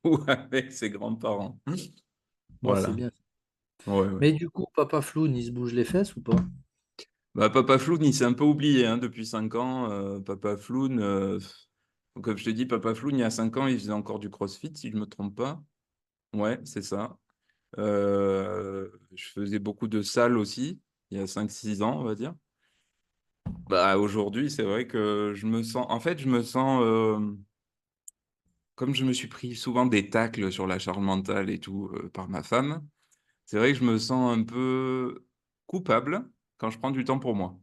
ou avec ses grands-parents. Bon, c'est Voilà. bien. Ouais, ouais. Mais du coup, Papa Floun, il se bouge les fesses ou pas? Bah, Papa Floun, il s'est un peu oublié hein, depuis 5 ans. Papa Floun, comme je te dis, Papa Floun, il y a 5 ans, il faisait encore du CrossFit, si je me trompe pas. Ouais, c'est ça. Je faisais beaucoup de salles aussi, il y a 5 6 ans, on va dire. Bah, aujourd'hui, c'est vrai que je me sens, comme je me suis pris souvent des tacles sur la charge mentale et tout par ma femme, c'est vrai que je me sens un peu coupable quand je prends du temps pour moi.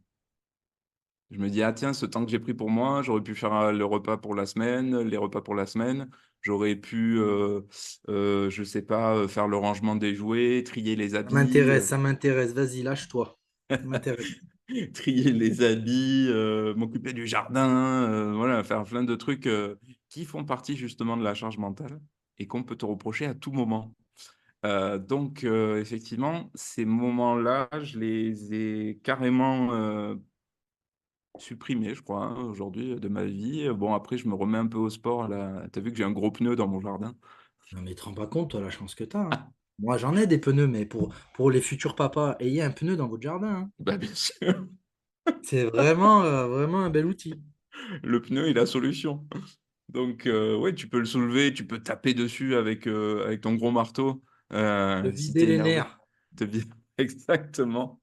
Je me dis, ah tiens, ce temps que j'ai pris pour moi, j'aurais pu faire le repas pour la semaine, les repas pour la semaine, j'aurais pu, je sais pas, faire le rangement des jouets, trier les habits, Ça m'intéresse. Vas-y, lâche-toi. Ça m'intéresse. trier les habits, m'occuper du jardin, voilà, faire plein de trucs qui font partie justement de la charge mentale et qu'on peut te reprocher à tout moment. Donc, effectivement, ces moments-là, je les ai carrément supprimés, je crois, hein, aujourd'hui, de ma vie. Bon, après, je me remets un peu au sport. Là. Tu as vu que j'ai un gros pneu dans mon jardin? Non, mais te rends pas compte, toi, la chance que t'as, hein. Moi, j'en ai des pneus, mais pour les futurs papas, ayez un pneu dans votre jardin, hein. Bah, bien sûr, C'est vraiment un bel outil. le pneu est la solution. Donc, ouais, tu peux le soulever, tu peux taper dessus avec ton gros marteau De si vider t'es les énervé. nerfs. Te vi- Exactement.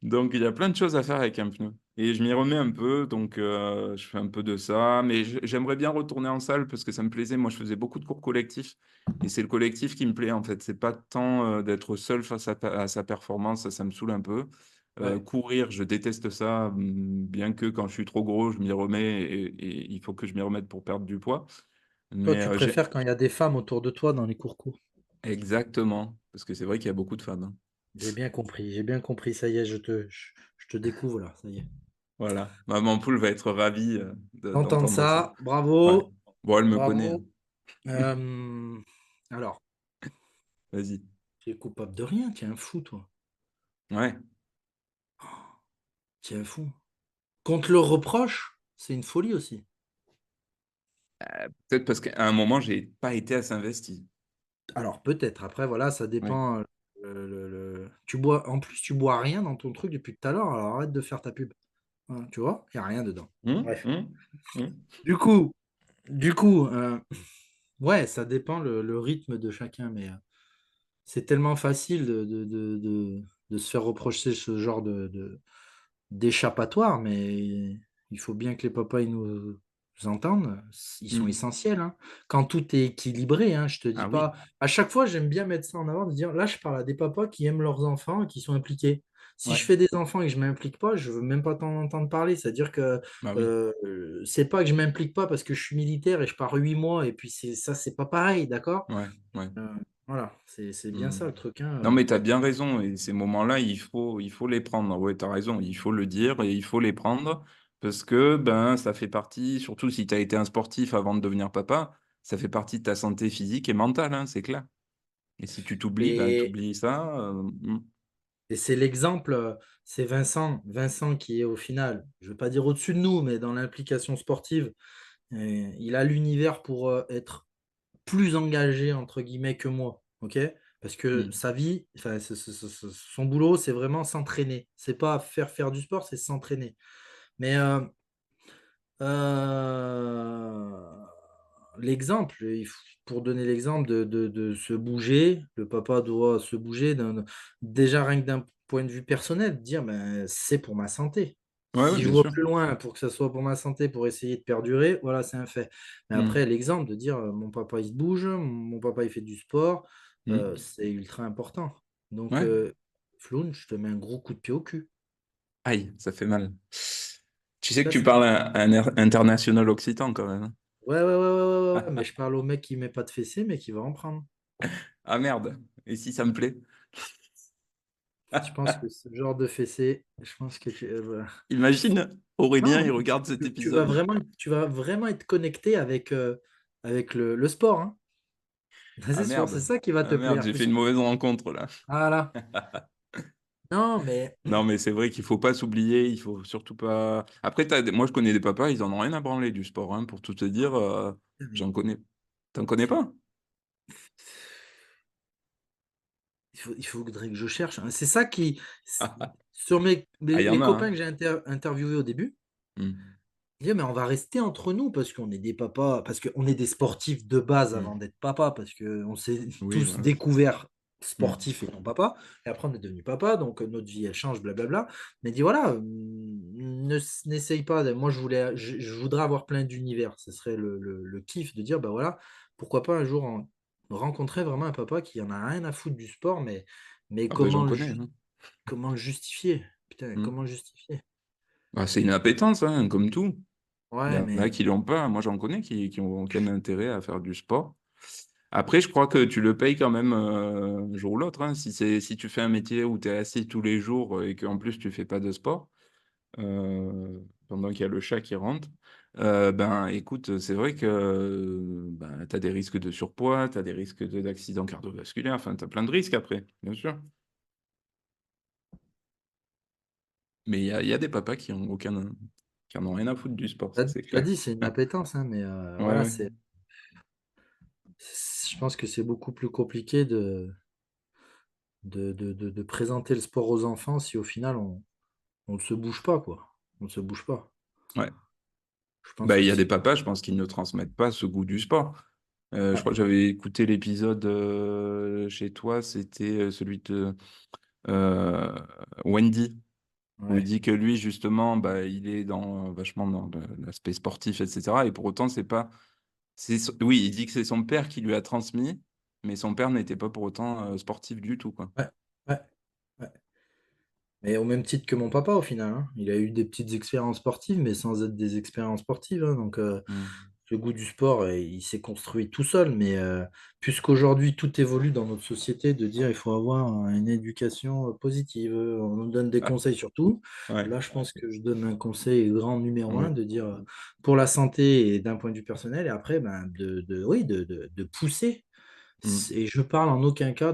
Donc, il y a plein de choses à faire avec un pneu. Et je m'y remets un peu, donc je fais un peu de ça. Mais j'aimerais bien retourner en salle parce que ça me plaisait. Moi, je faisais beaucoup de cours collectifs. Et c'est le collectif qui me plaît, en fait. C'est pas tant d'être seul face à sa performance, ça me saoule un peu. Ouais. Courir, je déteste ça, bien que quand je suis trop gros, je m'y remets et il faut que je m'y remette pour perdre du poids. Toi, Mais tu préfères quand il y a des femmes autour de toi dans les cours courts. exactement, parce que c'est vrai qu'il y a beaucoup de femmes. Hein. J'ai bien compris, j'ai bien compris. Ça y est, je te découvre là, ça y est. Voilà. Maman Poule va être ravie Entendre d'entendre ça. ça, Ouais. bravo, Bon, elle me connaît. Hein. bravo. Euh, alors, Vas-y. tu es coupable de rien, tu es un fou, toi. Ouais. Tu es un fou. Qu'on te le reproche, c'est une folie aussi. Peut-être parce qu'à un moment, j'ai pas été assez investi. Alors peut-être, après voilà, ça Ouais. dépend. Tu bois, en plus, tu bois rien dans ton truc depuis tout à l'heure, alors arrête de faire ta pub. Hein, tu vois, il n'y a rien dedans. Bref. Hum. Hum. Du coup, du coup, ouais, ça dépend le rythme de chacun, mais c'est tellement facile de se faire reprocher ce genre d'échappatoire, mais il faut bien que les papas ils nous entendent. Ils sont Hum. essentiels, hein. Quand tout est équilibré, hein, je te dis Ah pas. oui. À chaque fois, j'aime bien mettre ça en avant, de dire là, je parle à des papas qui aiment leurs enfants et qui sont impliqués. Si je Ouais. fais des enfants et que je m'implique pas, je veux même pas t'en entendre parler. C'est-à-dire que Bah oui. c'est pas que je m'implique pas parce que je suis militaire et je pars 8 mois et puis c'est ça, c'est pas pareil, d'accord? Ouais. Ouais. Euh, voilà, c'est bien ça Hum. le truc, hein. Non, mais tu as bien raison. Et ces moments-là, il faut les prendre. Ouais, tu as raison. Il faut le dire et il faut les prendre parce que ben, ça fait partie, surtout si tu as été un sportif avant de devenir papa, ça fait partie de ta santé physique et mentale, hein, c'est clair. Et si tu t'oublies, ben, tu Et oublies ça. Et c'est l'exemple, c'est Vincent qui est au final, je ne veux pas dire au-dessus de nous, mais dans l'implication sportive, il a l'univers pour être plus engagé, entre guillemets, que moi. OK? Parce que Mm. sa vie, enfin, son boulot, c'est vraiment s'entraîner. C'est pas faire du sport, c'est s'entraîner. Mais euh, l'exemple, pour donner l'exemple de se bouger, le papa doit se bouger déjà rien que d'un point de vue personnel, dire ben, c'est pour ma santé. Ouais, ouais, Si je bien vois sûr. plus loin pour que ça soit pour ma santé, pour essayer de perdurer, voilà, c'est un fait. Mais Mm. après, l'exemple de dire mon papa il se bouge, mon papa il fait du sport, Mm. c'est ultra important. Donc, Ouais. Floun, je te mets un gros coup de pied au cul. Aïe, ça fait mal. Tu sais que Ça, tu c'est parles un international occitan quand même, hein. ouais, mais je parle au mec qui met pas de fessée, mais qui va en prendre. Ah merde. Et si ça me plaît? Je pense que ce genre de fessée, je pense que voilà. Imagine, Aurélien, Non, il non, regarde cet tu vas épisode. vraiment, tu vas vraiment être connecté avec le sport, hein. Ah C'est sûr, c'est merde. ça qui va te Ah merde, plaire. j'ai fait une mauvaise rencontre là. Voilà. Non, mais Non, mais c'est vrai qu'il faut pas s'oublier, il faut surtout pas. Après, moi, je connais des papas, ils en ont rien à branler du sport, hein, pour tout te dire. J'en connais. T'en connais il pas? il faudrait que je cherche, hein. C'est ça qui, Ah, sur il y les en a, copains que hein. j'ai interviewés au début, Hmm. je dis, mais on va rester entre nous parce qu'on est des papas, parce qu'on est des sportifs de base avant Hmm. d'être papa, parce qu'on s'est Oui, tous voilà. découverts Hmm. sportifs et non papa. Et après, on est devenu papa, donc notre vie, elle change, blablabla. Mais dit, voilà, n'essaye pas. Moi, je voudrais avoir plein d'univers. Ce serait le kiff de dire, bah voilà, pourquoi pas un jour rencontrer vraiment un papa qui en a rien à foutre du sport, mais Ah, bah, j'en connais, hein. comment le justifier? Putain, Hmm. comment le justifier? Bah, c'est une appétence, hein, comme tout. Il y Ouais, en a mais qui l'ont pas. Moi, j'en connais qui ont aucun intérêt à faire du sport. Après, je crois que tu le payes quand même un jour ou l'autre, hein. Si tu fais un métier où tu es assis tous les jours et qu'en plus tu fais pas de sport, pendant qu'il y a le chat qui rentre, ben écoute, c'est vrai que ben, tu as des risques de surpoids, tu as des risques d'accidents cardiovasculaires, enfin, tu as plein de risques après, bien sûr. Mais il y a des papas qui en ont rien à foutre du sport, ça c'est t'as clair. dit, c'est une appétence, hein, mais Ouais, voilà, ouais. je pense que c'est beaucoup plus compliqué de présenter le sport aux enfants si au final on ne se bouge pas, quoi. On ne se bouge pas. Ouais. Je pense Bah, il que y a des c'est. papas, je pense, qui ne transmettent pas ce goût du sport. Je Ouais, crois que j'avais écouté l'épisode chez toi, c'était celui de euh, Wendy, où il ouais, dit que lui, justement, bah, il est vachement dans l'aspect sportif, etc. Et pour autant, c'est pas. Oui, il dit que c'est son père qui lui a transmis, mais son père n'était pas pour autant sportif du tout, quoi. ouais, ouais, ouais. Mais au même titre que mon papa, au final, hein. Il a eu des petites expériences sportives, mais sans être des expériences sportives, hein. Donc, Mm. le goût du sport, il s'est construit tout seul. Mais puisqu'aujourd'hui, tout évolue dans notre société, de dire il faut avoir une éducation positive, on nous donne des Ah, conseils sur tout. ouais, Là, je pense que je donne un conseil grand numéro un, ouais. de dire pour la santé et d'un point de vue personnel, et après, ben, oui, de pousser. Mm. Et je parle en aucun cas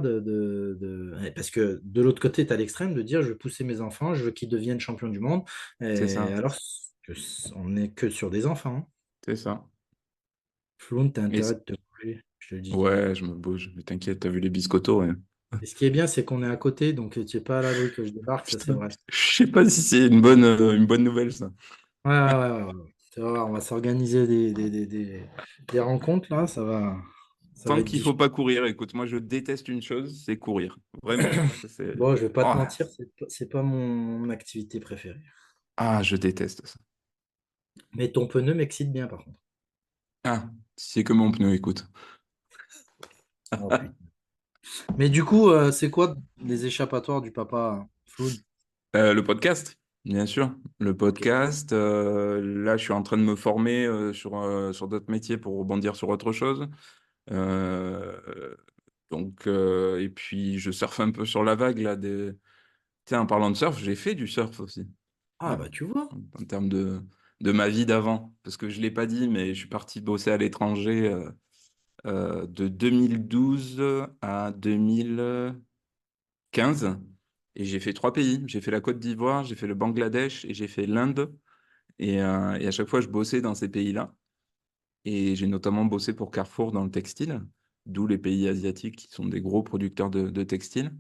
parce que de l'autre côté, tu as l'extrême de dire je veux pousser mes enfants, je veux qu'ils deviennent champions du monde. C'est Et ça, alors que on n'est que sur des enfants, hein. c'est ça. Floun, tu as Et intérêt de te bouger, je te le dis. ouais, je me bouge, mais t'inquiète, t'as vu les biscottos, ouais. Et ce qui est bien, c'est qu'on est à côté, donc tu n'es pas à l'abri que je débarque, ça c'est Putain, vrai. je sais pas si c'est une bonne nouvelle, ça. Ouais. Tu vas voir, on va s'organiser des rencontres là, ça va Tant être qu'il faut difficile. pas courir, écoute, moi je déteste une chose, c'est courir. Vraiment. Ça, Bon, je vais pas Oh, te mentir, c'est pas mon activité préférée. ah, je déteste ça. Mais ton pneu m'excite bien par contre. Ah, c'est que mon pneu, écoute. Oh putain. Mais du coup, c'est quoi les échappatoires du papa Floun? Le podcast, bien sûr. Le Ok. podcast, là je suis en train de me former sur d'autres métiers pour rebondir sur autre chose. Euh, et puis je surfe un peu sur la vague là. Tu sais, en parlant de surf, j'ai fait du surf aussi. Ah Ouais. bah tu vois. En termes de ma vie d'avant. Parce que je ne l'ai pas dit, mais je suis parti bosser à l'étranger de 2012 à 2015. Et j'ai fait 3 pays. J'ai fait la Côte d'Ivoire, j'ai fait le Bangladesh et j'ai fait l'Inde. Et à chaque fois, je bossais dans ces pays-là. Et j'ai notamment bossé pour Carrefour dans le textile, d'où les pays asiatiques qui sont des gros producteurs de textiles.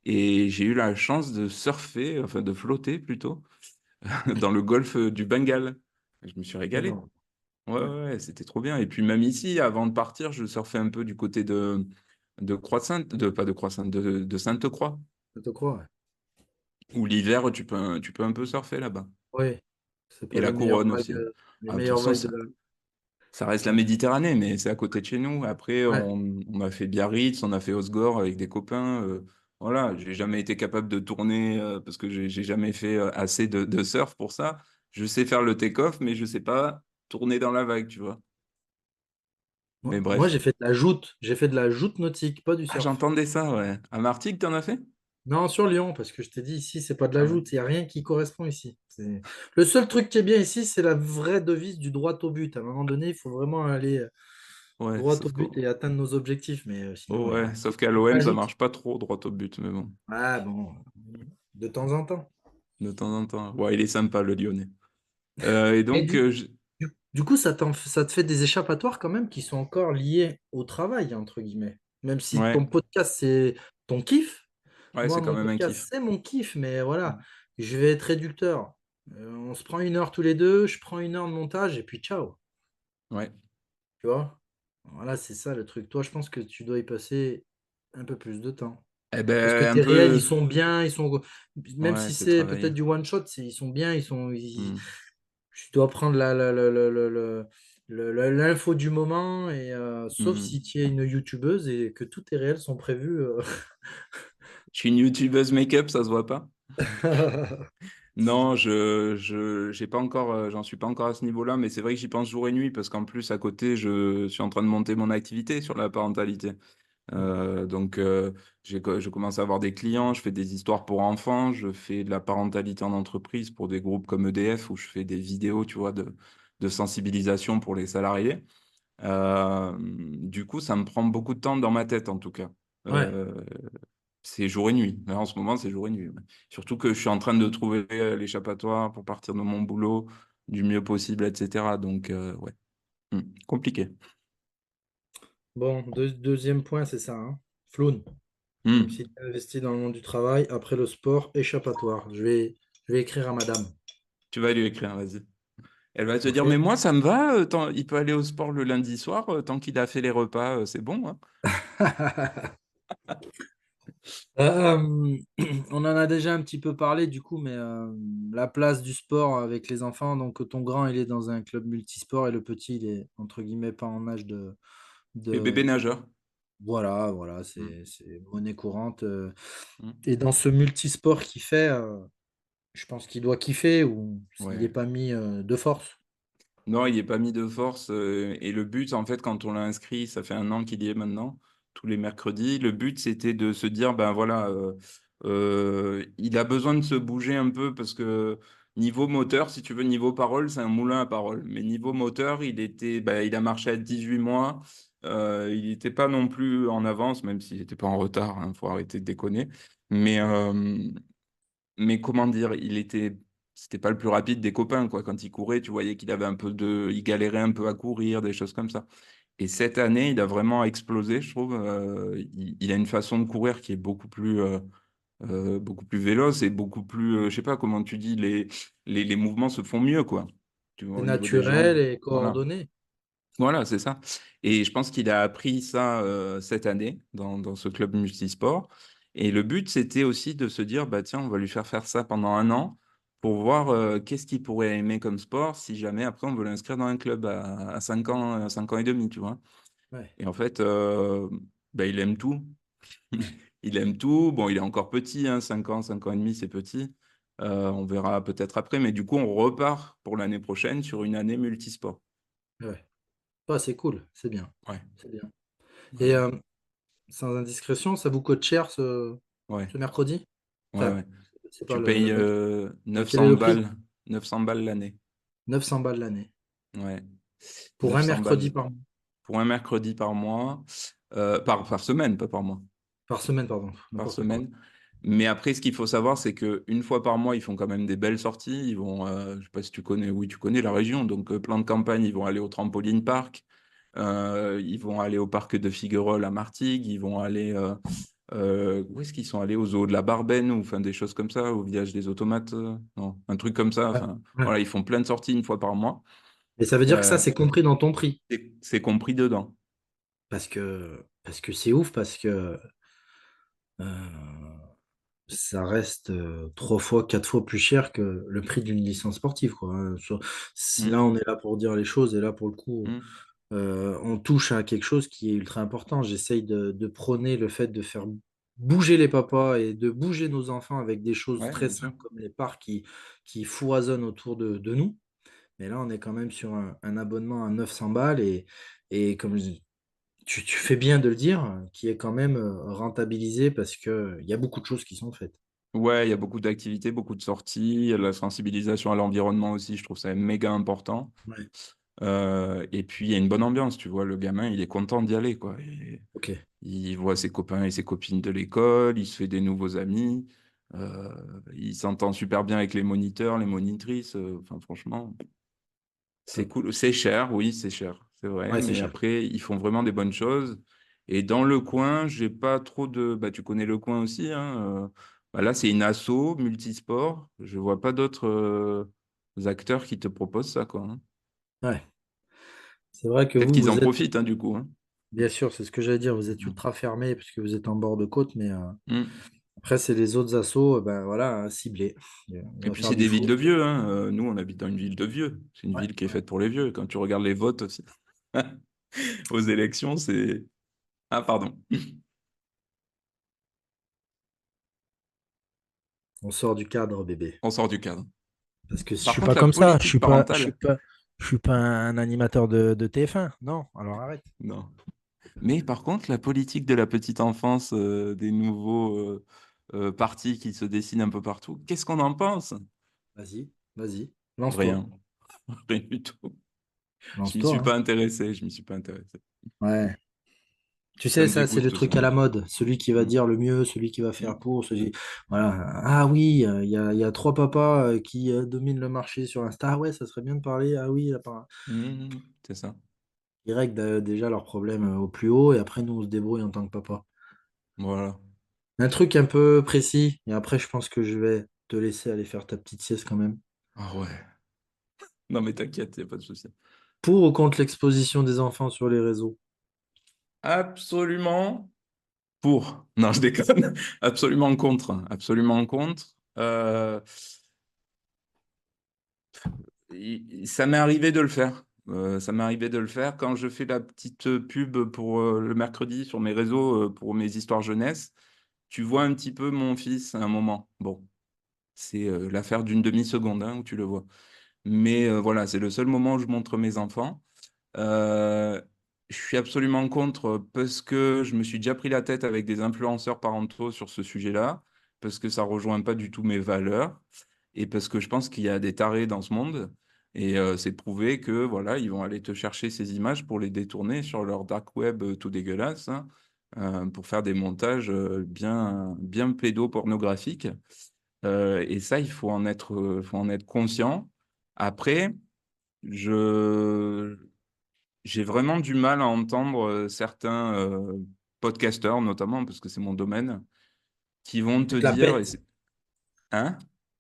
Et j'ai eu la chance de surfer, enfin de flotter plutôt, dans le golfe du Bengale. Je me suis régalé. Énorme. Ouais, Ouais. ouais, ouais, c'était trop bien. Et puis même ici, avant de partir, je surfais un peu du côté de Croix-Sainte, pas de Croix-Sainte, de Sainte-Croix, Je te crois, ouais. où l'hiver, tu peux un peu surfer là-bas. Oui, c'est Et pas la couronne aussi. les Ah, de toute meilleures façon, vagues ça, de la. ça reste la Ouais. Méditerranée, mais c'est à côté de chez nous. Après, Ouais. on a fait Biarritz, on a fait Osgore avec des copains. Voilà, j'ai jamais été capable de tourner parce que j'ai jamais fait assez de surf pour ça. Je sais faire le take-off, mais je sais pas tourner dans la vague, tu vois. Mais Moi, bref. j'ai fait de la joute. J'ai fait de la joute nautique, pas du Ah, surf. j'entendais ça, ouais. À Martigues, t'en as fait? Non, sur Lyon, parce que je t'ai dit, ici, c'est pas de la Ah ouais. joute. Il n'y a rien qui correspond ici. Le seul truc qui est bien ici, c'est la vraie devise du droit au but. À un moment donné, il faut vraiment aller Ouais, droit au sauf but et atteindre nos objectifs. Mais oh, sinon, il n'y a ouais, rien. sauf qu'à La l'OM, ça joute. marche pas trop droit au but, mais bon, Ah bon, de temps en temps. de temps en temps. Ouais, il est sympa, le Lyonnais. Et Et donc, du coup, ça te fait des échappatoires quand même qui sont encore liés au travail, entre guillemets. Même si ouais, ton podcast, c'est ton kiff. ouais, Moi, c'est quand mon même un podcast, kiff. c'est mon kiff, mais voilà, Mm. je vais être réducteur. On se prend 1 heure tous les deux, je prends 1 heure de montage et puis ciao. Ouais. Tu vois? Voilà, c'est ça le truc. Toi, je pense que tu dois y passer un peu plus de temps. Eh Parce que ben, un tes réels, ils peu, sont bien, ils sont. Même ouais, si c'est c'est travaillé. peut-être du one shot, ils sont bien, Mm. tu dois prendre l'info du moment, et sauf Mm. si tu es une youtubeuse et que tous tes réels sont prévus. Je suis une youtubeuse make-up, ça se voit pas? Non, j'ai pas encore, j'en suis pas encore à ce niveau-là, mais c'est vrai que j'y pense jour et nuit parce qu'en plus, à côté, je suis en train de monter mon activité sur la parentalité. Donc, je commence à avoir des clients, je fais des histoires pour enfants, je fais de la parentalité en entreprise pour des groupes comme EDF où je fais des vidéos, tu vois, de sensibilisation pour les salariés. Du coup, ça me prend beaucoup de temps dans ma tête, en tout cas. Ouais. Euh, c'est jour et nuit. Là, en ce moment, c'est jour et nuit. Ouais. Surtout que je suis en train de trouver l'échappatoire pour partir de mon boulot du mieux possible, etc. Donc, ouais. Compliqué. Bon, deuxième point, c'est ça, hein. Floun. Donc, Hmm. si tu investis dans le monde du travail, après le sport, échappatoire. Je vais écrire à madame. Tu vas lui écrire, vas-y. Elle va te dire, mais OK? moi, ça me va, il peut aller au sport le lundi soir, tant qu'il a fait les repas, c'est bon, hein. Euh, on en a déjà un petit peu parlé du coup, mais la place du sport avec les enfants, donc ton grand il est dans un club multisport et le petit il est entre guillemets pas en âge Et bébé de... nageur. Voilà, Mm, c'est monnaie courante. mm. Et dans ce multisport qu'il fait, je pense qu'il doit kiffer ou il n'est Ouais. pas mis de force. Non, il n'est pas mis de force. Et le but, en fait, quand on l'a inscrit, ça fait un an qu'il y est maintenant, tous les mercredis. Le but, c'était de se dire, ben voilà, il a besoin de se bouger un peu parce que niveau moteur, si tu veux, niveau parole, c'est un moulin à parole. Mais niveau moteur, il a marché à 18 mois. Il n'était pas non plus en avance, même s'il n'était pas en retard. Il faut arrêter de déconner. Mais, comment dire, c'était pas le plus rapide des copains, quoi. Quand il courait, tu voyais qu'il avait il galérait un peu à courir, des choses comme ça. Et cette année, il a vraiment explosé, je trouve. Il a une façon de courir qui est beaucoup plus véloce et beaucoup plus, je sais pas comment tu dis, les mouvements se font mieux, quoi. Tu vois, C'est au niveau des jambes. naturel et Voilà. coordonné. Voilà, c'est ça. Et je pense qu'il a appris ça cette année dans ce club multisport. Et le but, c'était aussi de se dire, bah tiens, on va lui faire ça pendant un an pour voir qu'est-ce qu'il pourrait aimer comme sport si jamais après on veut l'inscrire dans un club à 5 ans, 5 ans et demi, tu vois. Ouais, Et en fait, bah, il aime tout. Il aime tout. Bon, il est encore petit, hein, 5 ans et demi, c'est petit. On verra peut-être après, mais du coup, on repart pour l'année prochaine sur une année multisport. ouais. Ah, c'est cool, c'est bien. Ouais, C'est bien. ouais, Et ouais. sans indiscrétion, ça vous coûte cher Ouais. ce mercredi? Ouais, Enfin, ouais. c'est pas Tu payes quel est 900 le prix? balles, 900 balles l'année. 900 balles l'année. Ouais, Pour un 900 mercredi balles par, pour un mercredi par mois, par semaine, pas par mois, par semaine, pardon. par N'importe quoi. semaine. Mais après, ce qu'il faut savoir, c'est qu'une fois par mois, ils font quand même des belles sorties. Ils vont, je sais pas si tu connais, oui, tu connais la région, donc plan de campagne, ils vont aller au trampoline park, ils vont aller au parc de Figuerolles à Martigues, ils vont aller, où est-ce qu'ils sont allés? Au zoo de la Barben, ou enfin des choses comme ça, au village des automates, non, un truc comme ça. Ouais, Enfin, ouais. voilà, ils font plein de sorties une fois par mois. Et ça veut dire que ça, Euh, c'est compris dans ton prix. c'est compris dedans. Parce que c'est ouf, parce que euh, ça reste 3 fois, 4 fois plus cher que le prix d'une licence sportive, quoi, hein. Là, Mm, on est là pour dire les choses, et là, pour le coup, mm. on touche à quelque chose qui est ultra important. J'essaye de prôner le fait de faire bouger les papas et de bouger nos enfants avec des choses Ouais, très bien sûr. simples comme les parcs qui foisonnent autour de nous. Mais là, on est quand même sur un abonnement à 900 balles et comme tu fais bien de le dire, qui est quand même rentabilisé parce qu'il y a beaucoup de choses qui sont faites. Ouais, il y a beaucoup d'activités, beaucoup de sorties, il y a de la sensibilisation à l'environnement aussi, je trouve ça méga important. Ouais, Et puis, il y a une bonne ambiance, tu vois, le gamin, il est content d'y aller, quoi. ok. Il voit ses copains et ses copines de l'école, il se fait des nouveaux amis, euh, il s'entend super bien avec les moniteurs, les monitrices, enfin, franchement, c'est Top. cool. C'est cher, oui, c'est cher, c'est vrai, Ouais, c'est mais cher. après, ils font vraiment des bonnes choses. Et dans le coin, j'ai pas trop de... Bah, tu connais le coin aussi, hein, bah là, c'est une asso, multisport. Je vois pas d'autres acteurs qui te proposent ça, quoi, hein. Ouais. C'est vrai que Peut-être vous, qu'ils en vous êtes, profitent, hein, du coup, hein. bien sûr, c'est ce que j'allais dire, vous êtes Mm. ultra fermé parce que vous êtes en bord de côte, mais Mm. après, c'est les autres assos, ben voilà, ciblés. On Et va puis faire c'est du des villes foot. de vieux, hein. Nous, on habite dans une ville de vieux. C'est une Ouais, ville qui est ouais. faite pour les vieux. Quand tu regardes les votes aussi, aux élections, c'est... Ah, pardon. On sort du cadre, bébé. On sort du cadre. Parce que je Par suis contre, pas la comme ça. politique parentale, Je suis pas un animateur de TF1. Non, alors arrête. non. Mais par contre, la politique de la petite enfance, des nouveaux partis qui se dessinent un peu partout, qu'est-ce qu'on en pense? Vas-y, vas-y, lance-toi. Rien. Rien du tout. Je m'y Lance-toi, suis hein. pas intéressé. Je m'y suis pas intéressé. Ouais. Tu Ça sais, me ça, c'est le dégoûte, ce truc à la monde. mode. Celui qui va Mm. dire le mieux, celui qui va faire Mm. pour, celui... Voilà. Ah oui, il y a 3 papas qui dominent le marché sur Insta. Ah ouais, ça serait bien de parler. Ah oui, là, Mm. C'est ça. ils règlent déjà leurs problèmes au plus haut et après, nous, on se débrouille en tant que papa. Voilà. Un truc un peu précis, et après, je pense que je vais te laisser aller faire ta petite sieste quand même. Ah ouais. Non, mais t'inquiète, il n'y a pas de souci. Pour ou contre l'exposition des enfants sur les réseaux? Absolument pour. Non, je déconne. Absolument contre, hein. Absolument contre. Ça m'est arrivé de le faire. Ça m'est arrivé de le faire quand je fais la petite pub pour le mercredi sur mes réseaux pour mes histoires jeunesse. Tu vois un petit peu mon fils à un moment. Bon, c'est l'affaire d'une demi-seconde, hein, où tu le vois. Mais voilà, c'est le seul moment où je montre mes enfants. Euh, je suis absolument contre parce que je me suis déjà pris la tête avec des influenceurs parentaux sur ce sujet-là, parce que ça rejoint pas du tout mes valeurs et parce que je pense qu'il y a des tarés dans ce monde et c'est prouvé que voilà, ils vont aller te chercher ces images pour les détourner sur leur dark web tout dégueulasse, hein, pour faire des montages bien pédopornographiques. Et ça, faut en être conscient. Après, je j'ai vraiment du mal à entendre certains podcasteurs, notamment parce que c'est mon domaine, qui vont te Tu te la dire, pètes. hein?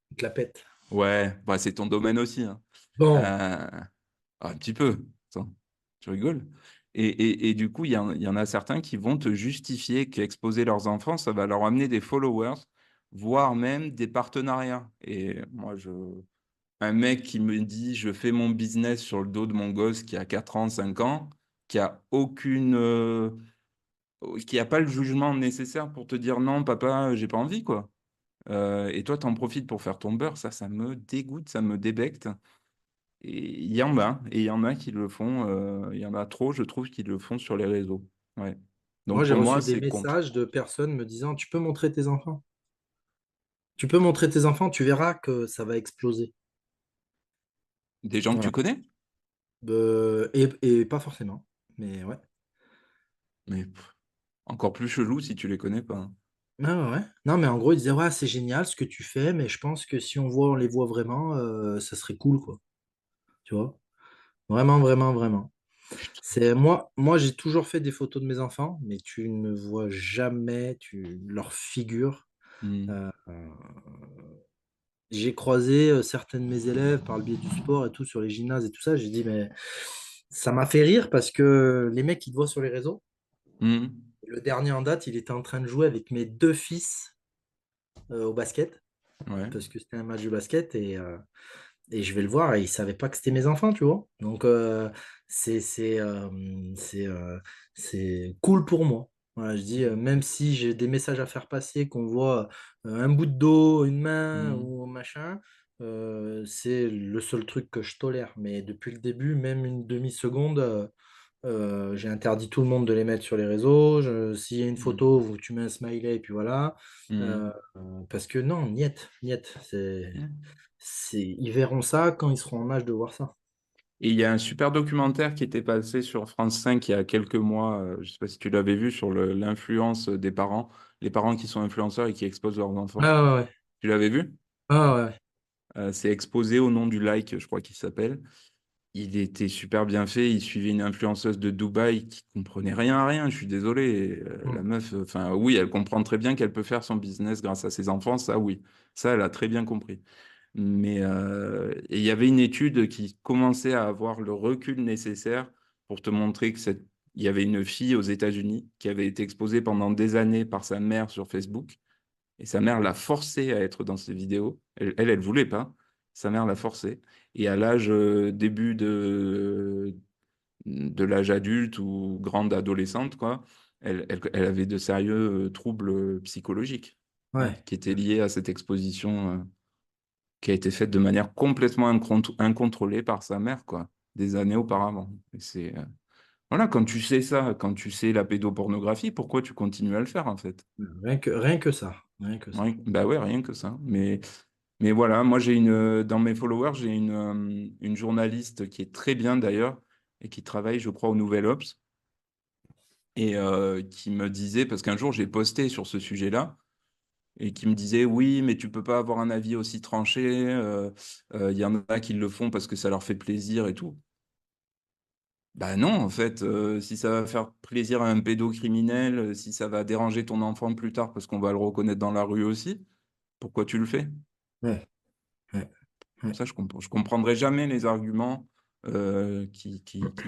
Tu te la pètes. Ouais, bah, c'est ton domaine aussi, hein. Bon, Euh, un petit peu. Attends, tu rigoles? Et du coup, il y en a certains qui vont te justifier qu'exposer leurs enfants, ça va leur amener des followers, voire même des partenariats. Et moi, un mec qui me dit je fais mon business sur le dos de mon gosse qui a 4 ans, 5 ans, qui a aucune qui a pas le jugement nécessaire pour te dire non papa, j'ai pas envie quoi. Et toi t'en profites pour faire ton beurre, ça me dégoûte, ça me débecte. Et il y en a et il y en a qui le font, il y en a trop je trouve qui le font sur les réseaux. Ouais. moi, Donc j'ai pour moi reçu des c'est contre. messages de personnes me disant, tu peux montrer tes enfants. Tu peux montrer tes enfants, tu verras que ça va exploser. Des gens que Voilà. tu connais? Et pas forcément. Mais ouais. Mais encore plus chelou si tu les connais pas, hein. Ah ouais, ouais. Non, mais en gros, il disait, ouais, c'est génial ce que tu fais, mais je pense que si on les voit vraiment, ça serait cool, quoi. Tu vois? Vraiment, vraiment, vraiment. C'est moi, j'ai toujours fait des photos de mes enfants, mais tu ne vois jamais leur figure. Hmm. J'ai croisé certains de mes élèves par le biais du sport et tout sur les gymnases et tout ça. J'ai dit, mais ça m'a fait rire parce que les mecs, ils te voient sur les réseaux. Hmm. Le dernier en date, il était en train de jouer avec mes deux fils au basket Ouais. parce que c'était un match de basket et je vais le voir et il savait pas que c'était mes enfants, tu vois. Donc c'est c'est euh, c'est euh, c'est cool pour moi. Voilà, je dis même si j'ai des messages à faire passer, qu'on voit un bout de dos, une main Hmm. ou machin, c'est le seul truc que je tolère. Mais depuis le début, même une demi-seconde, j'ai interdit tout le monde de les mettre sur les réseaux. S'il y a une Hmm. photo où tu mets un smiley et puis voilà. Euh, Hmm. Parce que non, niet, niet. Hmm. Ils verront ça quand ils seront en âge de voir ça. Et il y a un super documentaire qui était passé sur France 5 il y a quelques mois, je ne sais pas si tu l'avais vu, sur l'influence des parents, les parents qui sont influenceurs et qui exposent leurs enfants. Ah ouais, ouais. Tu l'avais vu? Ah ouais. C'est Exposé au nom du like, je crois qu'il s'appelle. Il était super bien fait. Il suivait une influenceuse de Dubaï qui comprenait rien à rien. Je suis désolé. Et, la Mm. meuf, enfin, oui, elle comprend très bien qu'elle peut faire son business grâce à ses enfants. Ça, oui. Ça, elle a très bien compris. Mais et il y avait une étude qui commençait à avoir le recul nécessaire pour te montrer il y avait une fille aux États-Unis qui avait été exposée pendant des années par sa mère sur Facebook. Et sa mère l'a forcée à être dans ses vidéos. Elle voulait pas. Sa mère l'a forcée. Et à l'âge début de l'âge adulte ou grande adolescente, quoi, elle avait de sérieux troubles psychologiques, hein, Ouais. qui étaient liés à cette exposition qui a été faite de manière complètement incontrôlée par sa mère, quoi, des années auparavant. Et voilà, quand tu sais ça, quand tu sais la pédopornographie, pourquoi tu continues à le faire, en fait? Rien que ça. Rien que ça. Bah ouais, rien que ça. Mais voilà, moi dans mes followers, j'ai une journaliste qui est très bien d'ailleurs et qui travaille, je crois, au Nouvel Obs et qui me disait, parce qu'un jour j'ai posté sur ce sujet-là et qui me disait, oui, mais tu peux pas avoir un avis aussi tranché, il y en a qui le font parce que ça leur fait plaisir et tout. Bah non, en fait, si ça va faire plaisir à un pédocriminel, si ça va déranger ton enfant plus tard parce qu'on va le reconnaître dans la rue aussi, pourquoi tu le fais? Ouais. Ouais. Ouais. Ça, je comprendrai jamais les arguments qui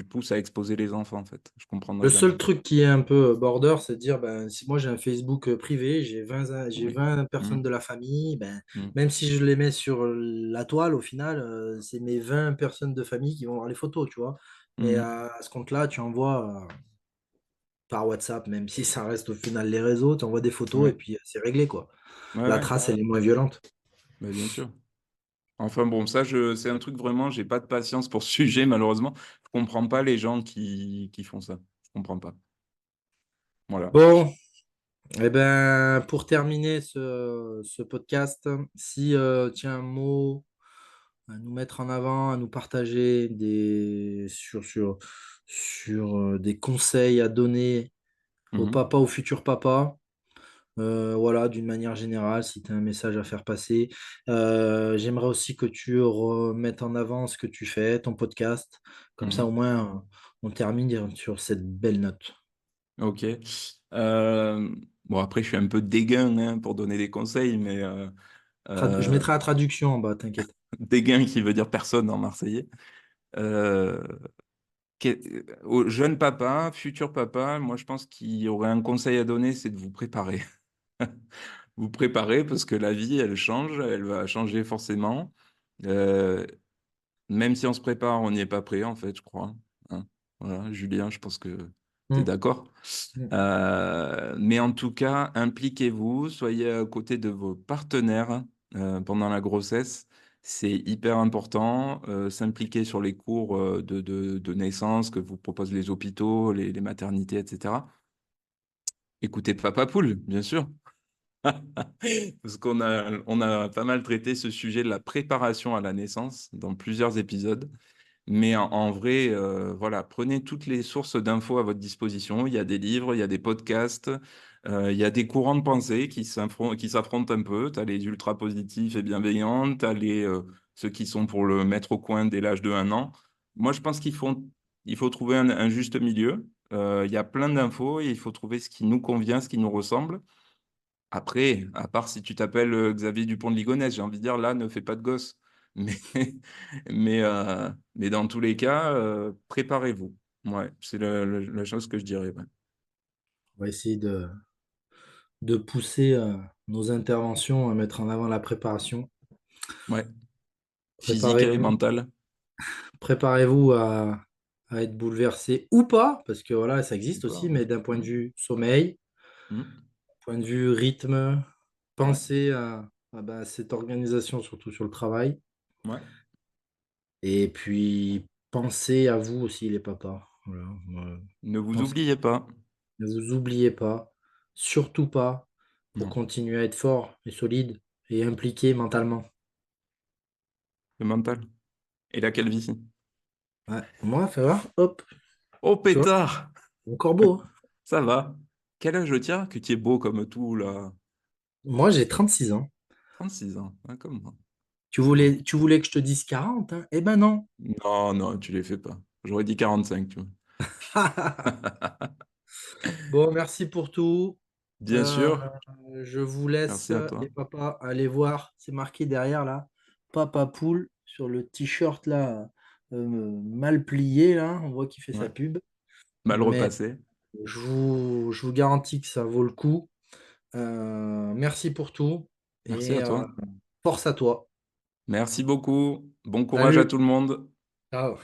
poussent à exposer les enfants, en fait. Je comprendrai Le jamais. seul truc qui est un peu border, c'est de dire, ben, si moi j'ai un Facebook privé, j'ai Oui. 20 personnes Mm, de la famille, ben, mm, même si je les mets sur la toile, au final, c'est mes 20 personnes de famille qui vont voir les photos, tu vois. Mais mm. à ce compte-là, tu envoies par WhatsApp, même si ça reste au final les réseaux, tu envoies des photos et Ouais, puis c'est réglé, quoi. ouais, La ouais. trace, elle est moins violente. Bah, bien sûr. Enfin bon, c'est un truc vraiment, j'ai pas de patience pour ce sujet, malheureusement. Je comprends pas les gens qui font ça. Je comprends pas. Voilà. Bon, eh ben, pour terminer ce podcast, si tu as un mot à nous mettre en avant, à nous partager sur des conseils à donner au Mhm, papa, au futur papa, voilà, d'une manière générale, si tu as un message à faire passer. J'aimerais aussi que tu remettes en avant ce que tu fais, ton podcast. Comme ça, au mhm. moins, on termine sur cette belle note. Ok. Euh, bon, après, je suis un peu dégain hein, pour donner des conseils, mais Je euh, mettrai la traduction en bas, t'inquiète. dégain qui veut dire personne en marseillais. Euh, Au jeune papa, futur papa, moi je pense qu'il y aurait un conseil à donner, c'est de vous préparer. Vous préparer parce que la vie, elle change, elle va changer forcément. Euh, Même si on se prépare, on n'y est pas prêt en fait, je crois. Hein. Voilà, Julien, je pense que tu es Mm. d'accord. Mm. Mais en tout cas, impliquez-vous, soyez à côté de vos partenaires pendant la grossesse. C'est hyper important. S'impliquer sur les cours de naissance que vous proposent les hôpitaux, les maternités, etc. Écoutez Papa Poule, bien sûr. Parce qu'on a pas mal traité ce sujet de la préparation à la naissance dans plusieurs épisodes. Mais en vrai, voilà, prenez toutes les sources d'infos à votre disposition. Il y a des livres, il y a des podcasts, Il y a des courants de pensée qui s'affrontent un peu. Tu as les ultra positifs et bienveillants, tu as ceux qui sont pour le mettre au coin dès l'âge de 1 an. Moi, je pense il faut trouver un juste milieu. Il y a plein d'infos et il faut trouver ce qui nous convient, ce qui nous ressemble. Après, à part si tu t'appelles Xavier Dupont de Ligonnès, j'ai envie de dire là, ne fais pas de gosse. Mais, mais dans tous les cas, préparez-vous. Ouais, c'est la chose que je dirais. Ouais. On va essayer de pousser nos interventions à mettre en avant la préparation. Ouais. Physique et Préparez-vous, mental. préparez-vous à être bouleversé ou pas, parce que voilà, ça Ou existe pas, aussi, ouais. mais d'un point de Mm. vue sommeil, Mm. point de vue rythme, Ouais. pensez à cette organisation, surtout sur le travail. Ouais. Et puis, pensez à vous aussi, les papas. Voilà. Ne vous Pensez- oubliez pas. ne vous oubliez pas, surtout pas, pour Non. continuer à être fort et solide et impliqué mentalement. Le mental. Et la calvitie. Ouais. Moi, ça va, hop, Oh, tu vois, pétard! encore beau, hein. Ça va. Quel âge le tien que tu es beau comme tout, là? Moi, j'ai 36 ans. 36 ans, hein, comme moi. Ouais. Tu voulais que je te dise 40, hein? Eh ben non. Non, non, tu les fais pas. J'aurais dit 45, tu vois. Bon, merci pour tout. Bien Euh, sûr. je vous laisse, Merci à les toi. papas, aller voir. C'est marqué derrière là, Papa Poule, sur le t-shirt là, mal plié là. On voit qu'il fait sa Ouais. pub. Mal Mais repassé. je vous garantis que ça vaut le coup. Merci pour tout Merci et à toi. force à toi. Merci beaucoup. Bon courage à Salut. tout le monde. Ciao.